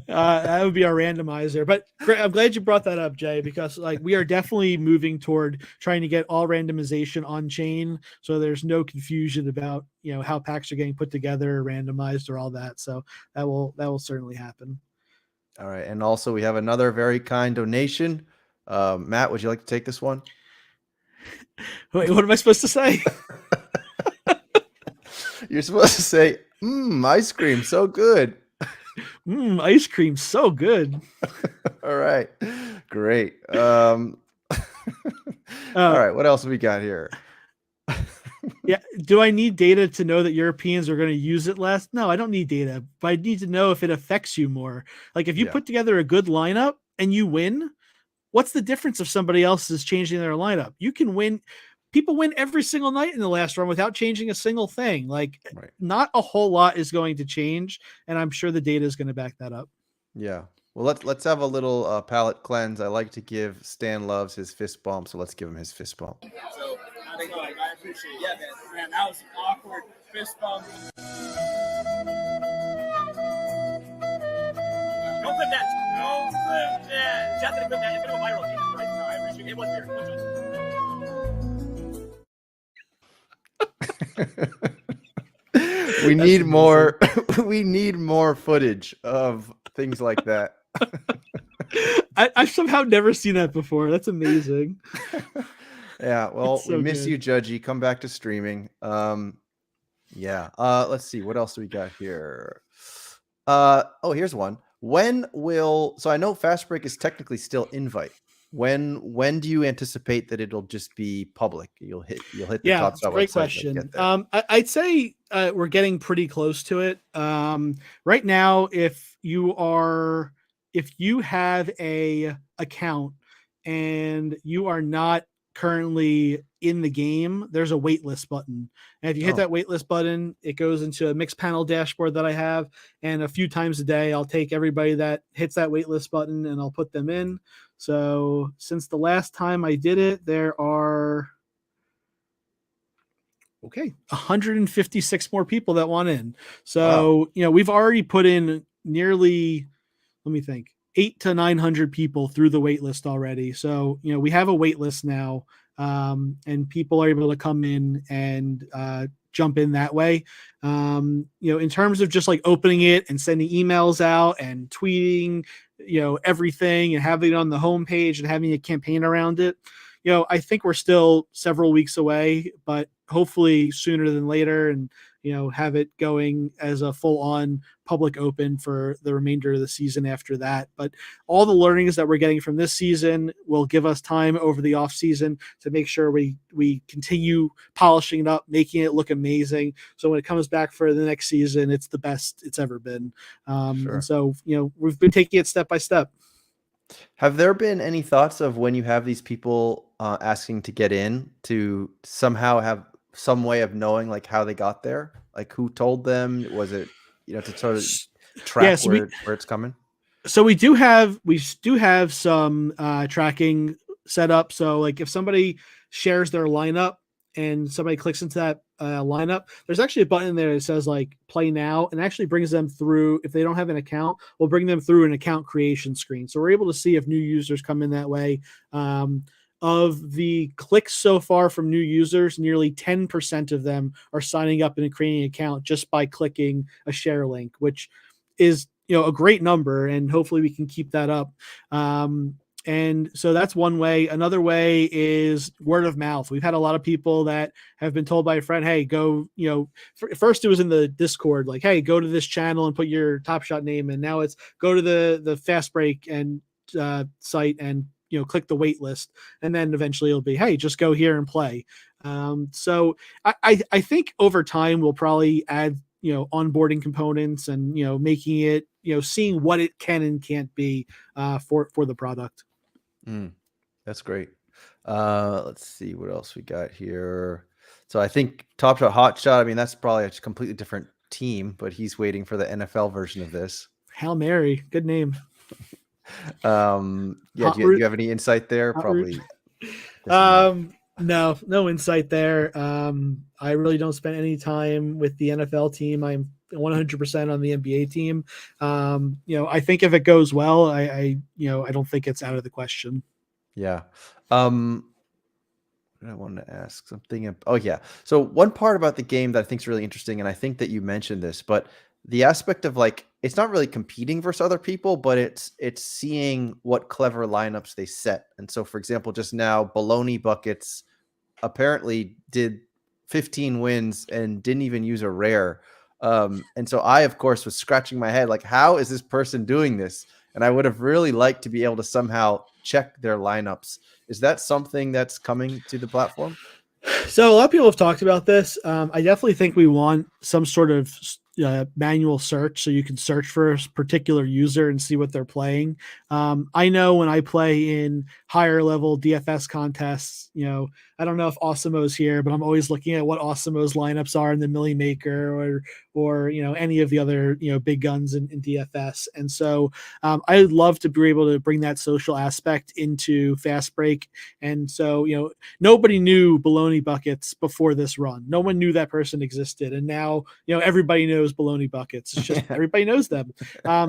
That would be our randomizer. But I'm glad you brought that up, Jay, because like we are definitely moving toward trying to get all randomization on chain, so there's no confusion about how packs are getting put together, randomized, or all that. So that will certainly happen. All right, and also we have another very kind donation. Matt, would you like to take this one? Wait, what am I supposed to say? You're supposed to say, ice cream, so good. Ice cream, so good. All right, great. All right, what else have we got here? Yeah, do I need data to know that Europeans are going to use it less? No, I don't need data, but I need to know if it affects you more. Like if you put together a good lineup and you win, what's the difference if somebody else is changing their lineup? You can win. People win every single night in the last run without changing a single thing. Like not a whole lot is going to change. And I'm sure the data is going to back that up. Yeah. Well, let's have a little palate cleanse. I like to give Stan Loves his fist bump. So let's give him his fist bump. So I appreciate it. Yeah, man, that was an awkward fist bump. Don't clip that. Don't clip that. Just gonna clip that. It's gonna go viral. Jesus Christ. No, I appreciate it. It was weird. We need more. We need more footage of things like that. I've somehow never seen that before. That's amazing. Yeah. Well, so we miss good. you, Judgy. Come back to streaming. Yeah. Let's see. What else do we got here? Oh, here's one. So I know FastBreak is technically still invite. When do you anticipate that it'll just be public? You'll hit the top spot. Great question. I'd say we're getting pretty close to it. Right now, if you have a account and you are not currently in the game, there's a waitlist button. And if you hit that waitlist button, it goes into a mixed panel dashboard that I have. And a few times a day, I'll take everybody that hits that waitlist button and I'll put them in. So since the last time I did it, there are 156 more people that want in. So, we've already put in nearly, let me think, 800 to 900 people through the wait list already. So, we have a wait list now, and people are able to come in and jump in that way. In terms of just like opening it and sending emails out and tweeting, everything and having it on the homepage and having a campaign around it, I think we're still several weeks away, but hopefully sooner than later. And have it going as a full on public open for the remainder of the season after that. But all the learnings that we're getting from this season will give us time over the off season to make sure we continue polishing it up, making it look amazing. So when it comes back for the next season, it's the best it's ever been. And so, we've been taking it step by step. Have there been any thoughts of when you have these people asking to get in to somehow have some way of knowing like how they got there? Like who told them? Was it, to sort of track Yeah, so where it's coming? So we do have some tracking set up. So like if somebody shares their lineup and somebody clicks into that lineup, there's actually a button there that says like play now, and actually brings them through. If they don't have an account, we'll bring them through an account creation screen. So we're able to see if new users come in that way. Of the clicks so far from new users, nearly 10% of them are signing up and creating an account just by clicking a share link, which is a great number, and hopefully we can keep that up. And so that's one way. Another way is word of mouth. We've had a lot of people that have been told by a friend, hey, go, first it was in the Discord, like, hey, go to this channel and put your Top Shot name. And now it's go to the FastBreak and site and, click the wait list. And then eventually it'll be, hey, just go here and play. So I think over time we'll probably add, onboarding components and, making it, seeing what it can and can't be for the product. That's great. Let's see what else we got here. So I think Top Shot, Hot Shot, I mean, that's probably a completely different team, but he's waiting for the NFL version of this. Hail Mary, good name. Do you have any insight there? Probably. No insight there. I really don't spend any time with the NFL team. I'm 100% on the NBA team. I think if it goes well, I don't think it's out of the question. Yeah. I wanted to ask something. Oh yeah. So one part about the game that I think is really interesting, and I think that you mentioned this, but the aspect of like, it's not really competing versus other people, but it's seeing what clever lineups they set. And so, for example, just now, Baloney Buckets apparently did 15 wins and didn't even use a rare. And so I, of course, was scratching my head, like, how is this person doing this? And I would have really liked to be able to somehow check their lineups. Is that something that's coming to the platform? So a lot of people have talked about this. I definitely think we want some sort of manual search so you can search for a particular user and see what they're playing. I know when I play in higher level DFS contests, I don't know if Awesimo's here, but I'm always looking at what Awesimo's lineups are in the Millie Maker or any of the other big guns in DFS. And so I'd love to be able to bring that social aspect into FastBreak. And so nobody knew Baloney Buckets before this run. No one knew that person existed, and now everybody knows Baloney Buckets. It's just everybody knows them.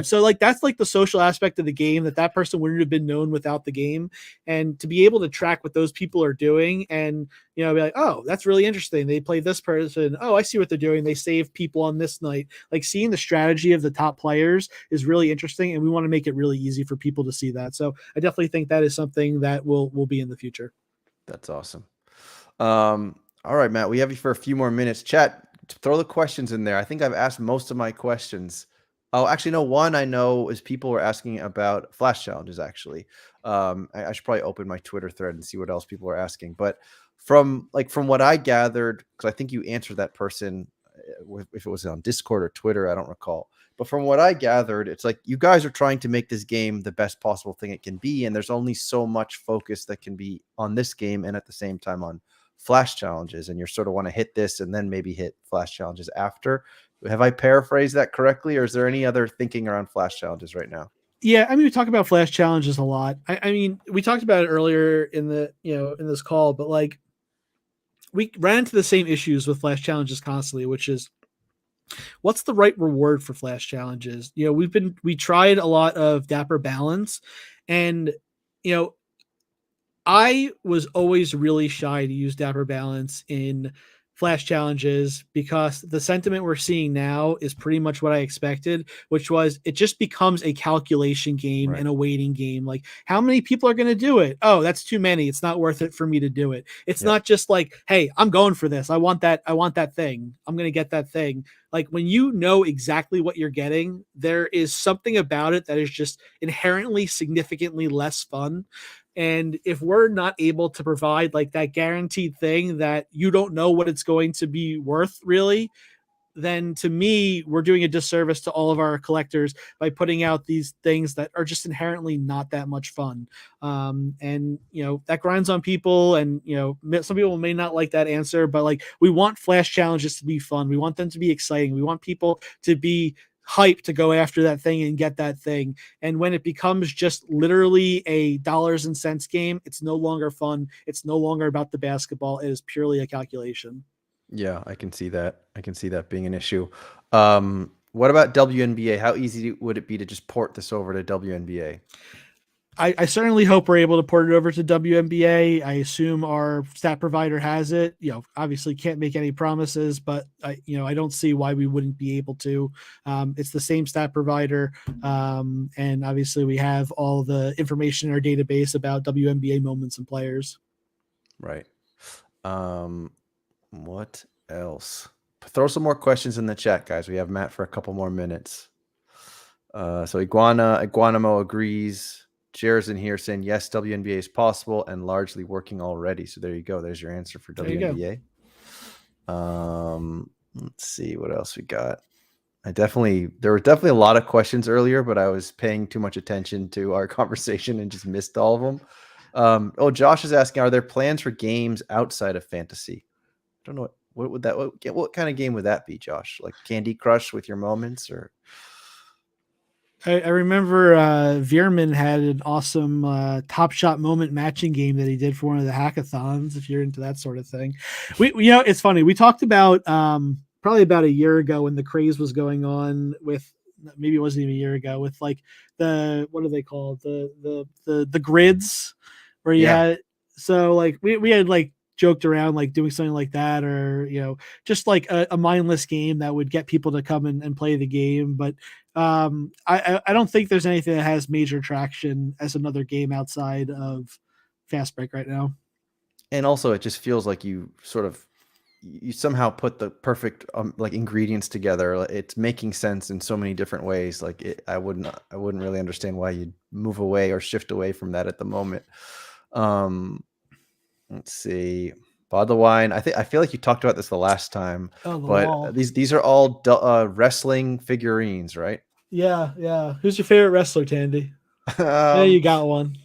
So like that's like the social aspect of the game that person wouldn't have been known without the game, and to be able to track what those people are doing and be like, oh, that's really interesting. They play this person. Oh, I see what they're doing. They save people on this night. Like seeing the strategy of the top players is really interesting, and we want to make it really easy for people to see that. So I definitely think that is something that will be in the future. That's awesome. All right, Matt, we have you for a few more minutes. Chat, throw the questions in there. I think I've asked most of my questions. Oh, actually, no, one I know is people were asking about flash challenges, actually. I should probably open my Twitter thread and see what else people are asking. But from what I gathered, because I think you answered that person, if it was on Discord or Twitter, I don't recall. But from what I gathered, it's like you guys are trying to make this game the best possible thing it can be. And there's only so much focus that can be on this game and at the same time on flash challenges. And you sort of want to hit this and then maybe hit flash challenges after. Have I paraphrased that correctly, or is there any other thinking around flash challenges right now? Yeah, I mean, we talk about flash challenges a lot. I mean, we talked about it earlier in the in this call, but like we ran into the same issues with flash challenges constantly, which is what's the right reward for flash challenges? We tried a lot of Dapper Balance, and I was always really shy to use Dapper Balance in flash challenges, because the sentiment we're seeing now is pretty much what I expected, which was it just becomes a calculation game and a waiting game. Like, how many people are going to do it? Oh, that's too many. It's not worth it for me to do it. It's not just like, hey, I'm going for this. I want that thing. I'm going to get that thing. Like, when you know exactly what you're getting, there is something about it that is just inherently significantly less fun. And if we're not able to provide like that guaranteed thing that you don't know what it's going to be worth really, then to me, we're doing a disservice to all of our collectors by putting out these things that are just inherently not that much fun. And, that grinds on people. And, some people may not like that answer, but like, we want flash challenges to be fun. We want them to be exciting. We want people to be hype to go after that thing and get that thing. And when it becomes just literally a dollars and cents game, it's no longer fun. It's no longer about the basketball. It is purely a calculation. Yeah, I can see that. I can see that being an issue. What about WNBA? How easy would it be to just port this over to WNBA? I certainly hope we're able to port it over to WNBA. I assume our stat provider has it. Obviously can't make any promises, but I don't see why we wouldn't be able to. It's the same stat provider, and obviously we have all the information in our database about WNBA moments and players. Right. What else? Throw some more questions in the chat, guys. We have Matt for a couple more minutes. So Iguanamo agrees. Jared's in here saying yes, WNBA is possible and largely working already. So there you go. There's your answer for WNBA. Let's see what else we got. There were definitely a lot of questions earlier, but I was paying too much attention to our conversation and just missed all of them. Josh is asking, are there plans for games outside of fantasy? I don't know what kind of game would that be, Josh? Like Candy Crush with your moments, or? I remember Veerman had an awesome Top Shot moment matching game that he did for one of the hackathons. If you're into that sort of thing, it's funny. We talked about probably about a year ago when the craze was going on with, maybe it wasn't even a year ago, with like what are they called, the grids, where you had, so like we had like joked around like doing something like that, or just like a mindless game that would get people to come and play the game. But I don't think there's anything that has major traction as another game outside of FastBreak right now. And also, it just feels like you somehow put the perfect like ingredients together. It's making sense in so many different ways. Like I wouldn't really understand why you'd move away or shift away from that at the moment. Let's see. Bod the Wine. I feel like you talked about this the last time, but these are all wrestling figurines, right? Yeah. Who's your favorite wrestler, Tandy? Yeah, you got one.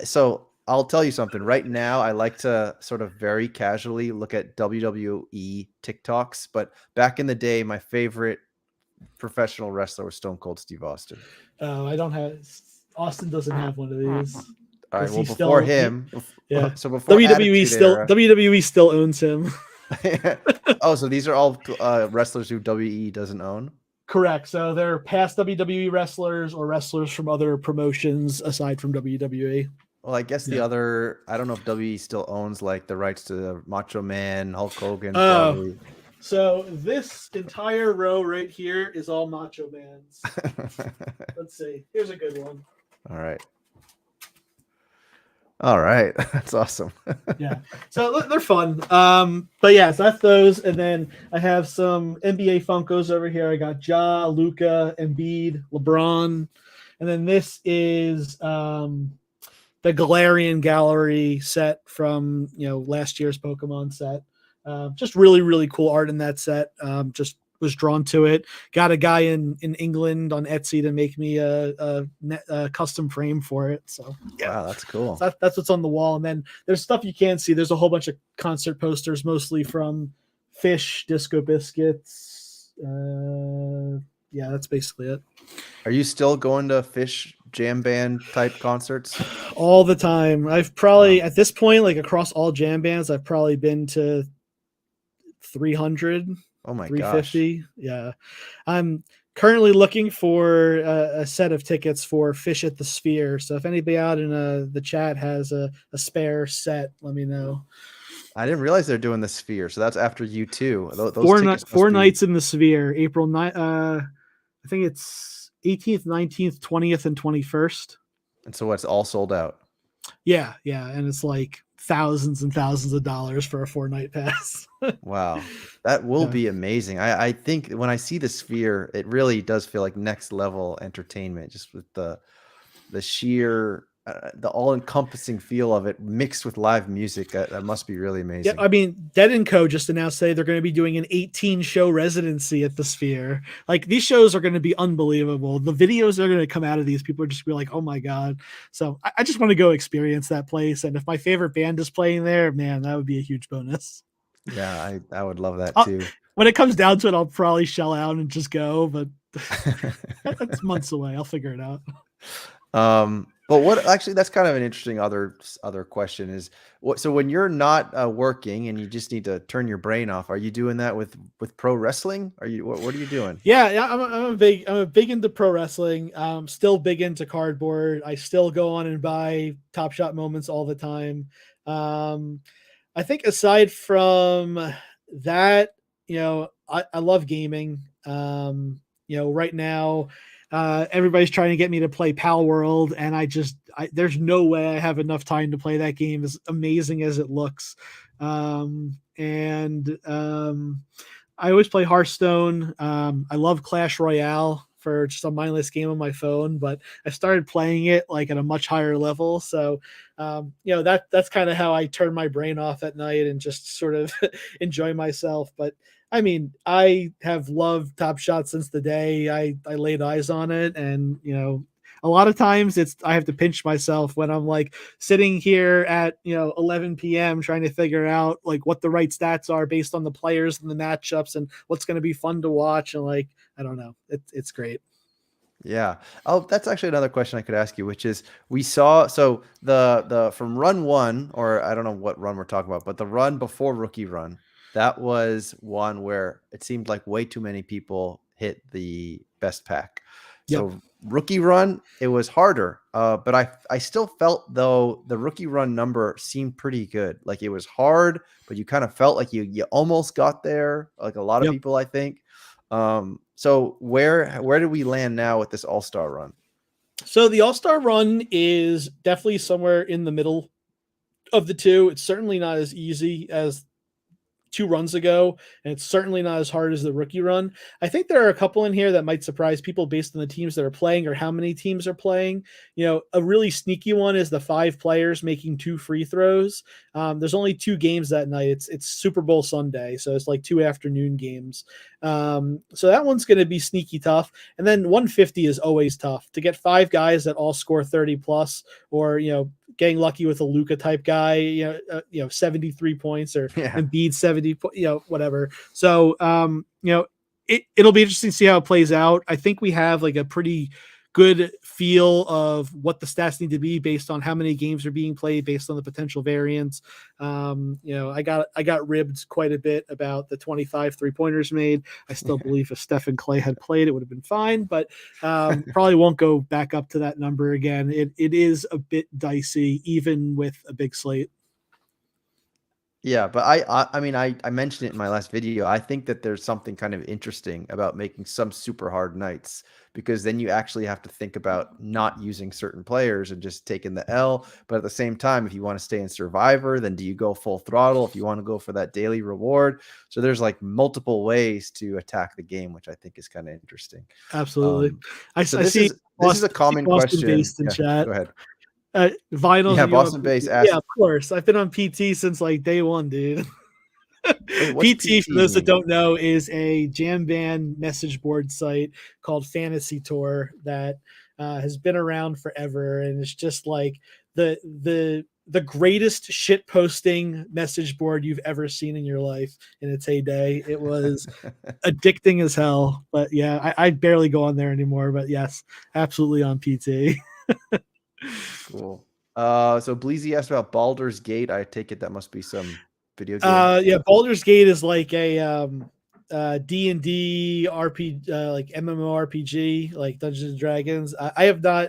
So I'll tell you something. Right now, I like to sort of very casually look at WWE TikToks, but back in the day, my favorite professional wrestler was Stone Cold Steve Austin. Oh, Austin doesn't have one of these. All right. Well, before him, so before WWE still owns him. Oh, so these are all wrestlers who WWE doesn't own? Correct. So they're past WWE wrestlers or wrestlers from other promotions aside from WWE. Well, I guess I don't know if WWE still owns like the rights to Macho Man, Hulk Hogan. Probably. So this entire row right here is all Macho Mans. Let's see. Here's a good one. All right. That's awesome. Yeah. So they're fun. But yeah, so that's those. And then I have some NBA Funkos over here. I got Ja, Luka, Embiid, LeBron. And then this is the Galarian Gallery set from last year's Pokemon set. Just really, really cool art in that set. Just was drawn to it. Got a guy in England on Etsy to make me a custom frame for it. So wow, that's cool. So that's what's on the wall. And then there's stuff you can't see. There's a whole bunch of concert posters, mostly from Fish, Disco Biscuits. Yeah, that's basically it. Are you still going to Fish jam band type concerts? All the time. I've probably at this point, like across all jam bands, I've probably been to 300. Oh my 350. gosh. Yeah. I'm currently looking for a set of tickets for Fish at the Sphere. So if anybody out in the chat has a spare set, let me know. I didn't realize they're doing the Sphere, so that's after you too. Those tickets must Four be, nights in the Sphere, April 9th. I think it's 18th, 19th, 20th, and 21st. and so it's all sold out. Yeah, and it's like thousands and thousands of dollars for a 4-night pass. Wow, that will Yeah. be amazing. I think when I see the Sphere, it really does feel like next level entertainment, just with the sheer, the all encompassing feel of it mixed with live music. That must be really Yeah, amazing. I mean, Dead & Co. just announced today they're going to be doing an 18-show residency at the Sphere. Like, these shows are going to be unbelievable. The videos that are going to come out of these, people are just be like, oh my God. So I just want to go experience that place. And if my favorite band is playing there, man, that would be a huge bonus. Yeah, I would love that I'll- too. When it comes down to it, I'll probably shell out and just go, but that's months away. I'll figure it out. But what actually, that's kind of an interesting other question is what, so when you're not working and you just need to turn your brain off, are you doing that with pro wrestling? Are you, what are you doing? Yeah, I'm a big into pro wrestling. Still big into cardboard. I still go on and buy Top Shot moments all the time. I think aside from that, I love gaming. Right now, everybody's trying to get me to play Pal World, and there's no way I have enough time to play that game, as amazing as it looks. I always play Hearthstone. I love Clash Royale for just a mindless game on my phone, but I started playing it like at a much higher level. So, that's kind of how I turn my brain off at night and just sort of enjoy myself. But I mean, I have loved Top Shot since the day I laid eyes on it. And, a lot of times I have to pinch myself when I'm like sitting here at, 11 PM trying to figure out like what the right stats are based on the players and the matchups and what's going to be fun to watch. And like, I don't know. It's great. Yeah. Oh, that's actually another question I could ask you, which is we saw, so the from run one, or I don't know what run we're talking about, but the run before rookie run, that was one where it seemed like way too many people hit the best pack. So rookie run, it was harder. But I still felt though the rookie run number seemed pretty good. Like it was hard, but you kind of felt like you almost got there. Like a lot of people, I think. So where did we land now with this all-star run? So the all-star run is definitely somewhere in the middle of the two. It's certainly not as easy as 2 runs ago, and it's certainly not as hard as the rookie run. I think there are a couple in here that might surprise people based on the teams that are playing or how many teams are playing. A really sneaky one is the 5 players making 2 free throws. There's only 2 games that night. It's Super Bowl Sunday, so it's like 2 afternoon games. So that one's going to be sneaky tough. And then 150 is always tough to get 5 guys that all score 30 plus, or getting lucky with a Luka type guy, 73 points, or Embiid 70, whatever. So, it'll be interesting to see how it plays out. I think we have like a pretty good feel of what the stats need to be based on how many games are being played, based on the potential variance. I got ribbed quite a bit about the 25 3-pointers made. I still believe if Steph and Clay had played, it would have been fine, but probably won't go back up to that number again. It is a bit dicey, even with a big slate. Yeah, but I mean, I mentioned it in my last video. I think that there's something kind of interesting about making some super hard nights, because then you actually have to think about not using certain players and just taking the L. But at the same time, if you want to stay in Survivor, then do you go full throttle if you want to go for that daily reward? So there's like multiple ways to attack the game, which I think is kind of interesting. Absolutely. This is a common question. Based in chat. Go ahead. Vinyls. Yeah, Boston Base. Yeah, of course. I've been on PT since like day one, dude. Wait, PT, for those that don't know, is a jam band message board site called Fantasy Tour that has been around forever, and it's just like the greatest shit posting message board you've ever seen in your life in its heyday. It was addicting as hell. But yeah, I barely go on there anymore. But yes, absolutely on PT. Cool. So Bleezy asked about Baldur's Gate. I take it that must be some video game. Yeah, Baldur's Gate is like a D&D RPG, like MMORPG, like Dungeons and Dragons. I have not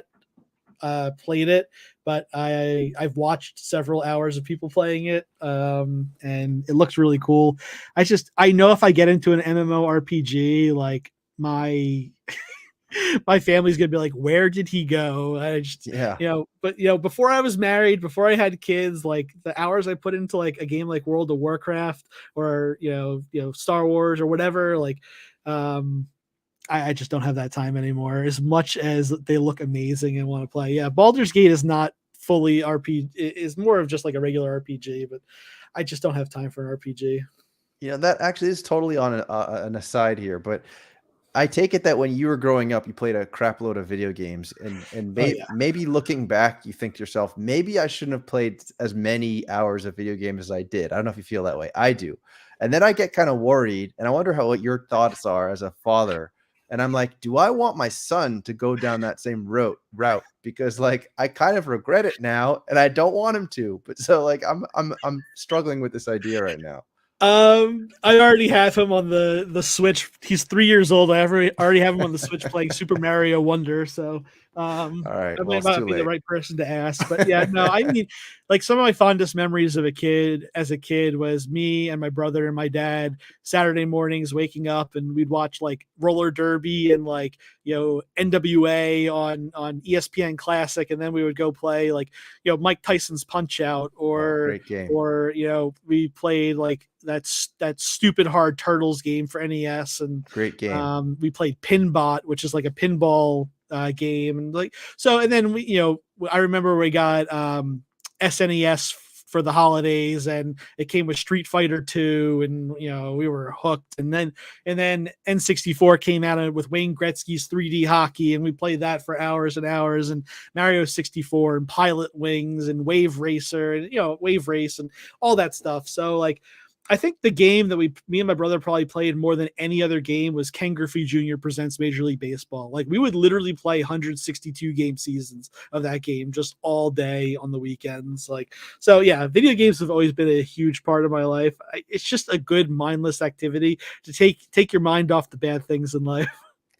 played it, but I've watched several hours of people playing it, and it looks really cool. I know if I get into an MMORPG, like my my family's gonna be like, where did he go? Yeah. But before I was married, before I had kids, like the hours I put into like a game like World of Warcraft or Star Wars or whatever, like I just don't have that time anymore. As much as they look amazing and want to play, yeah, Baldur's Gate is not fully RPG; is more of just like a regular RPG. But I just don't have time for an RPG. That actually is totally on an aside here, but I take it that when you were growing up, you played a crap load of video games, and Oh yeah. maybe looking back, you think to yourself, maybe I shouldn't have played as many hours of video games as I did. I don't know if you feel that way. I do. And then I get kind of worried, and I wonder what your thoughts are as a father. And I'm like, do I want my son to go down that same route? Because like I kind of regret it now, and I don't want him to. But so like I'm struggling with this idea right now. I already have him on the Switch. He's 3 years old. I already have him on the Switch playing Super Mario Wonder. So, All right, I well, might it's not too be the late. right person to ask. But yeah, no, I mean, like some of my fondest memories of as a kid was me and my brother and my dad Saturday mornings waking up and we'd watch like roller derby and like NWA on ESPN Classic, and then we would go play like Mike Tyson's Punch Out, or Great game. we played like that stupid hard Turtles game for NES, and Great game. we played Pinbot, which is like a pinball game, and like so. And then I remember we got SNES for the holidays, and it came with Street Fighter 2, and we were hooked. And then N64 came out with Wayne Gretzky's 3D hockey, and we played that for hours and hours, and Mario 64 and Pilot Wings and Wave Racer and Wave Race and all that stuff. So like I think the game that me and my brother probably played more than any other game was Ken Griffey Jr. Presents Major League Baseball. Like we would literally play 162 game seasons of that game just all day on the weekends. Like, so yeah, video games have always been a huge part of my life. It's just a good mindless activity to take your mind off the bad things in life.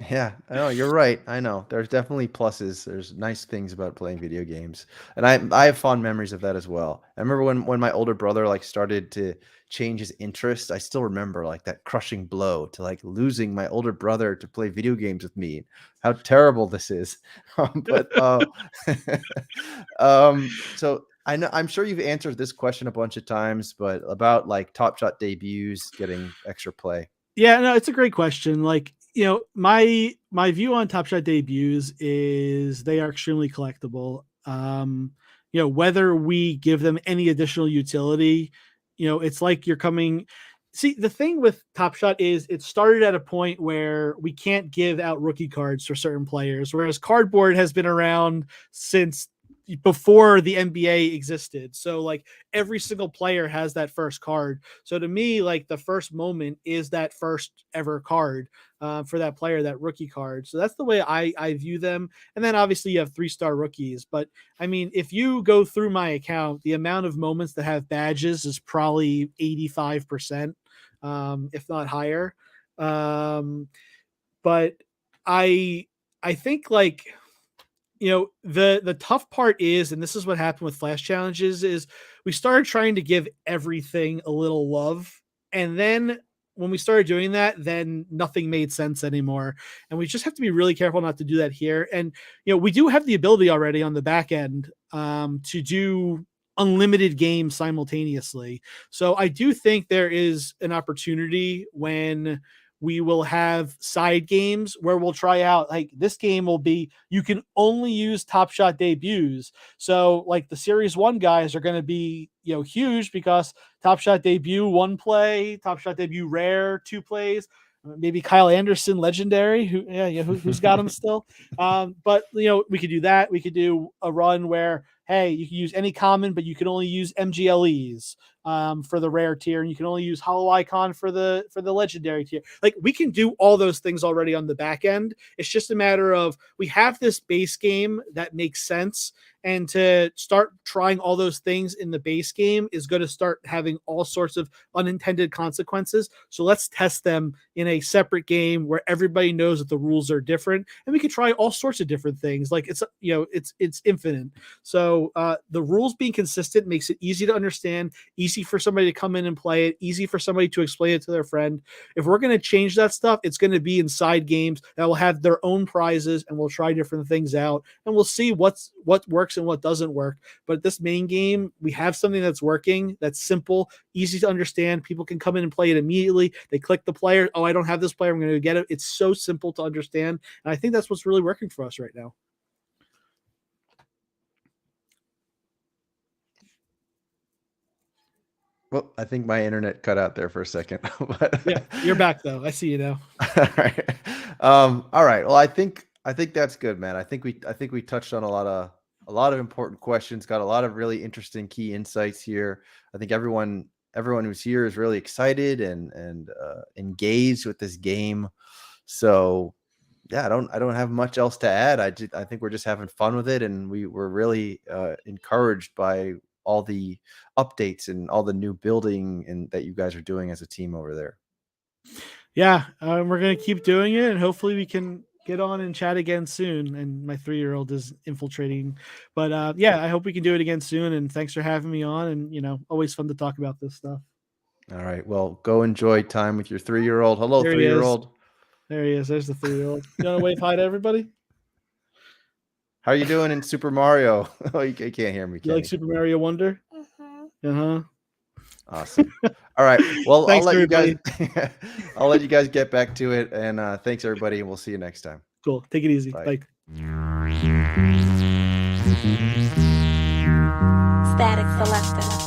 Yeah, I know you're right. I know there's definitely pluses. There's nice things about playing video games, and I have fond memories of that as well. I remember when my older brother like started to change his interest. I still remember like that crushing blow to like losing my older brother to play video games with me. How terrible this is. But so I'm sure you've answered this question a bunch of times, but about like Top Shot debuts getting extra play. Yeah, no, it's a great question. Like, my view on Top Shot debuts is they are extremely collectible. Whether we give them any additional utility, it's like you're coming. See, the thing with Top Shot is it started at a point where we can't give out rookie cards for certain players, whereas cardboard has been around since before the NBA existed. So like every single player has that first card. So to me, like the first moment is that first ever card for that player, that rookie card. So that's the way I view them. And then obviously you have 3-star rookies. But I mean, if you go through my account, the amount of moments that have badges is probably 85%, if not higher. But I think like, the tough part is, and this is what happened with flash challenges, is we started trying to give everything a little love. And then when we started doing that, then nothing made sense anymore. And we just have to be really careful not to do that here. And, we do have the ability already on the back end to do unlimited games simultaneously. So I do think there is an opportunity when we will have side games where we'll try out, like this game will be, you can only use Top Shot debuts. So like the Series 1 guys are going to be, huge because Top Shot debut 1 play, Top Shot debut rare 2 plays, maybe Kyle Anderson legendary who's got him still. But we could do that. We could do a run where, hey, you can use any common, but you can only use MGLEs for the rare tier, and you can only use Hollow Icon for the legendary tier. Like, we can do all those things already on the back end. It's just a matter of we have this base game that makes sense, and to start trying all those things in the base game is going to start having all sorts of unintended consequences. So let's test them in a separate game where everybody knows that the rules are different, and we can try all sorts of different things. Like, it's, you know, it's infinite. So the rules being consistent makes it easy to understand, easy for somebody to come in and play it, easy for somebody to explain it to their friend. If we're going to change that stuff, it's going to be inside games that will have their own prizes, and we'll try different things out, and we'll see what works and what doesn't work. But this main game, we have something that's working, that's simple, easy to understand. People can come in and play it immediately. They click the player. Oh, I don't have this player, I'm going to get it. It's so simple to understand, and I think that's what's really working for us right now. Well, I think my internet cut out there for a second. But Yeah, you're back though. I see you now. all right. All right. Well, I think that's good, man. I think we touched on a lot of important questions, got a lot of really interesting key insights here. I think everyone who's here is really excited and engaged with this game. So yeah, I don't have much else to add. I think we're just having fun with it, and we're really encouraged by all the updates and all the new building and that you guys are doing as a team over there. Yeah, we're going to keep doing it, and hopefully we can get on and chat again soon. And my 3-year-old is infiltrating, but yeah, I hope we can do it again soon. And thanks for having me on, and, you know, always fun to talk about this stuff. All right. Well, go enjoy time with your 3-year-old. Hello, There he is. 3-year-old. There he is. There's the 3-year-old. You want to wave hi to everybody? How are you doing in Super Mario? Oh, you can't hear me. You like Super Mario Wonder? Awesome. All right. Well, Thanks, I'll let everybody. I'll let you guys get back to it. And thanks, everybody. And we'll see you next time. Cool. Take it easy. Bye. Bye. Static Selector.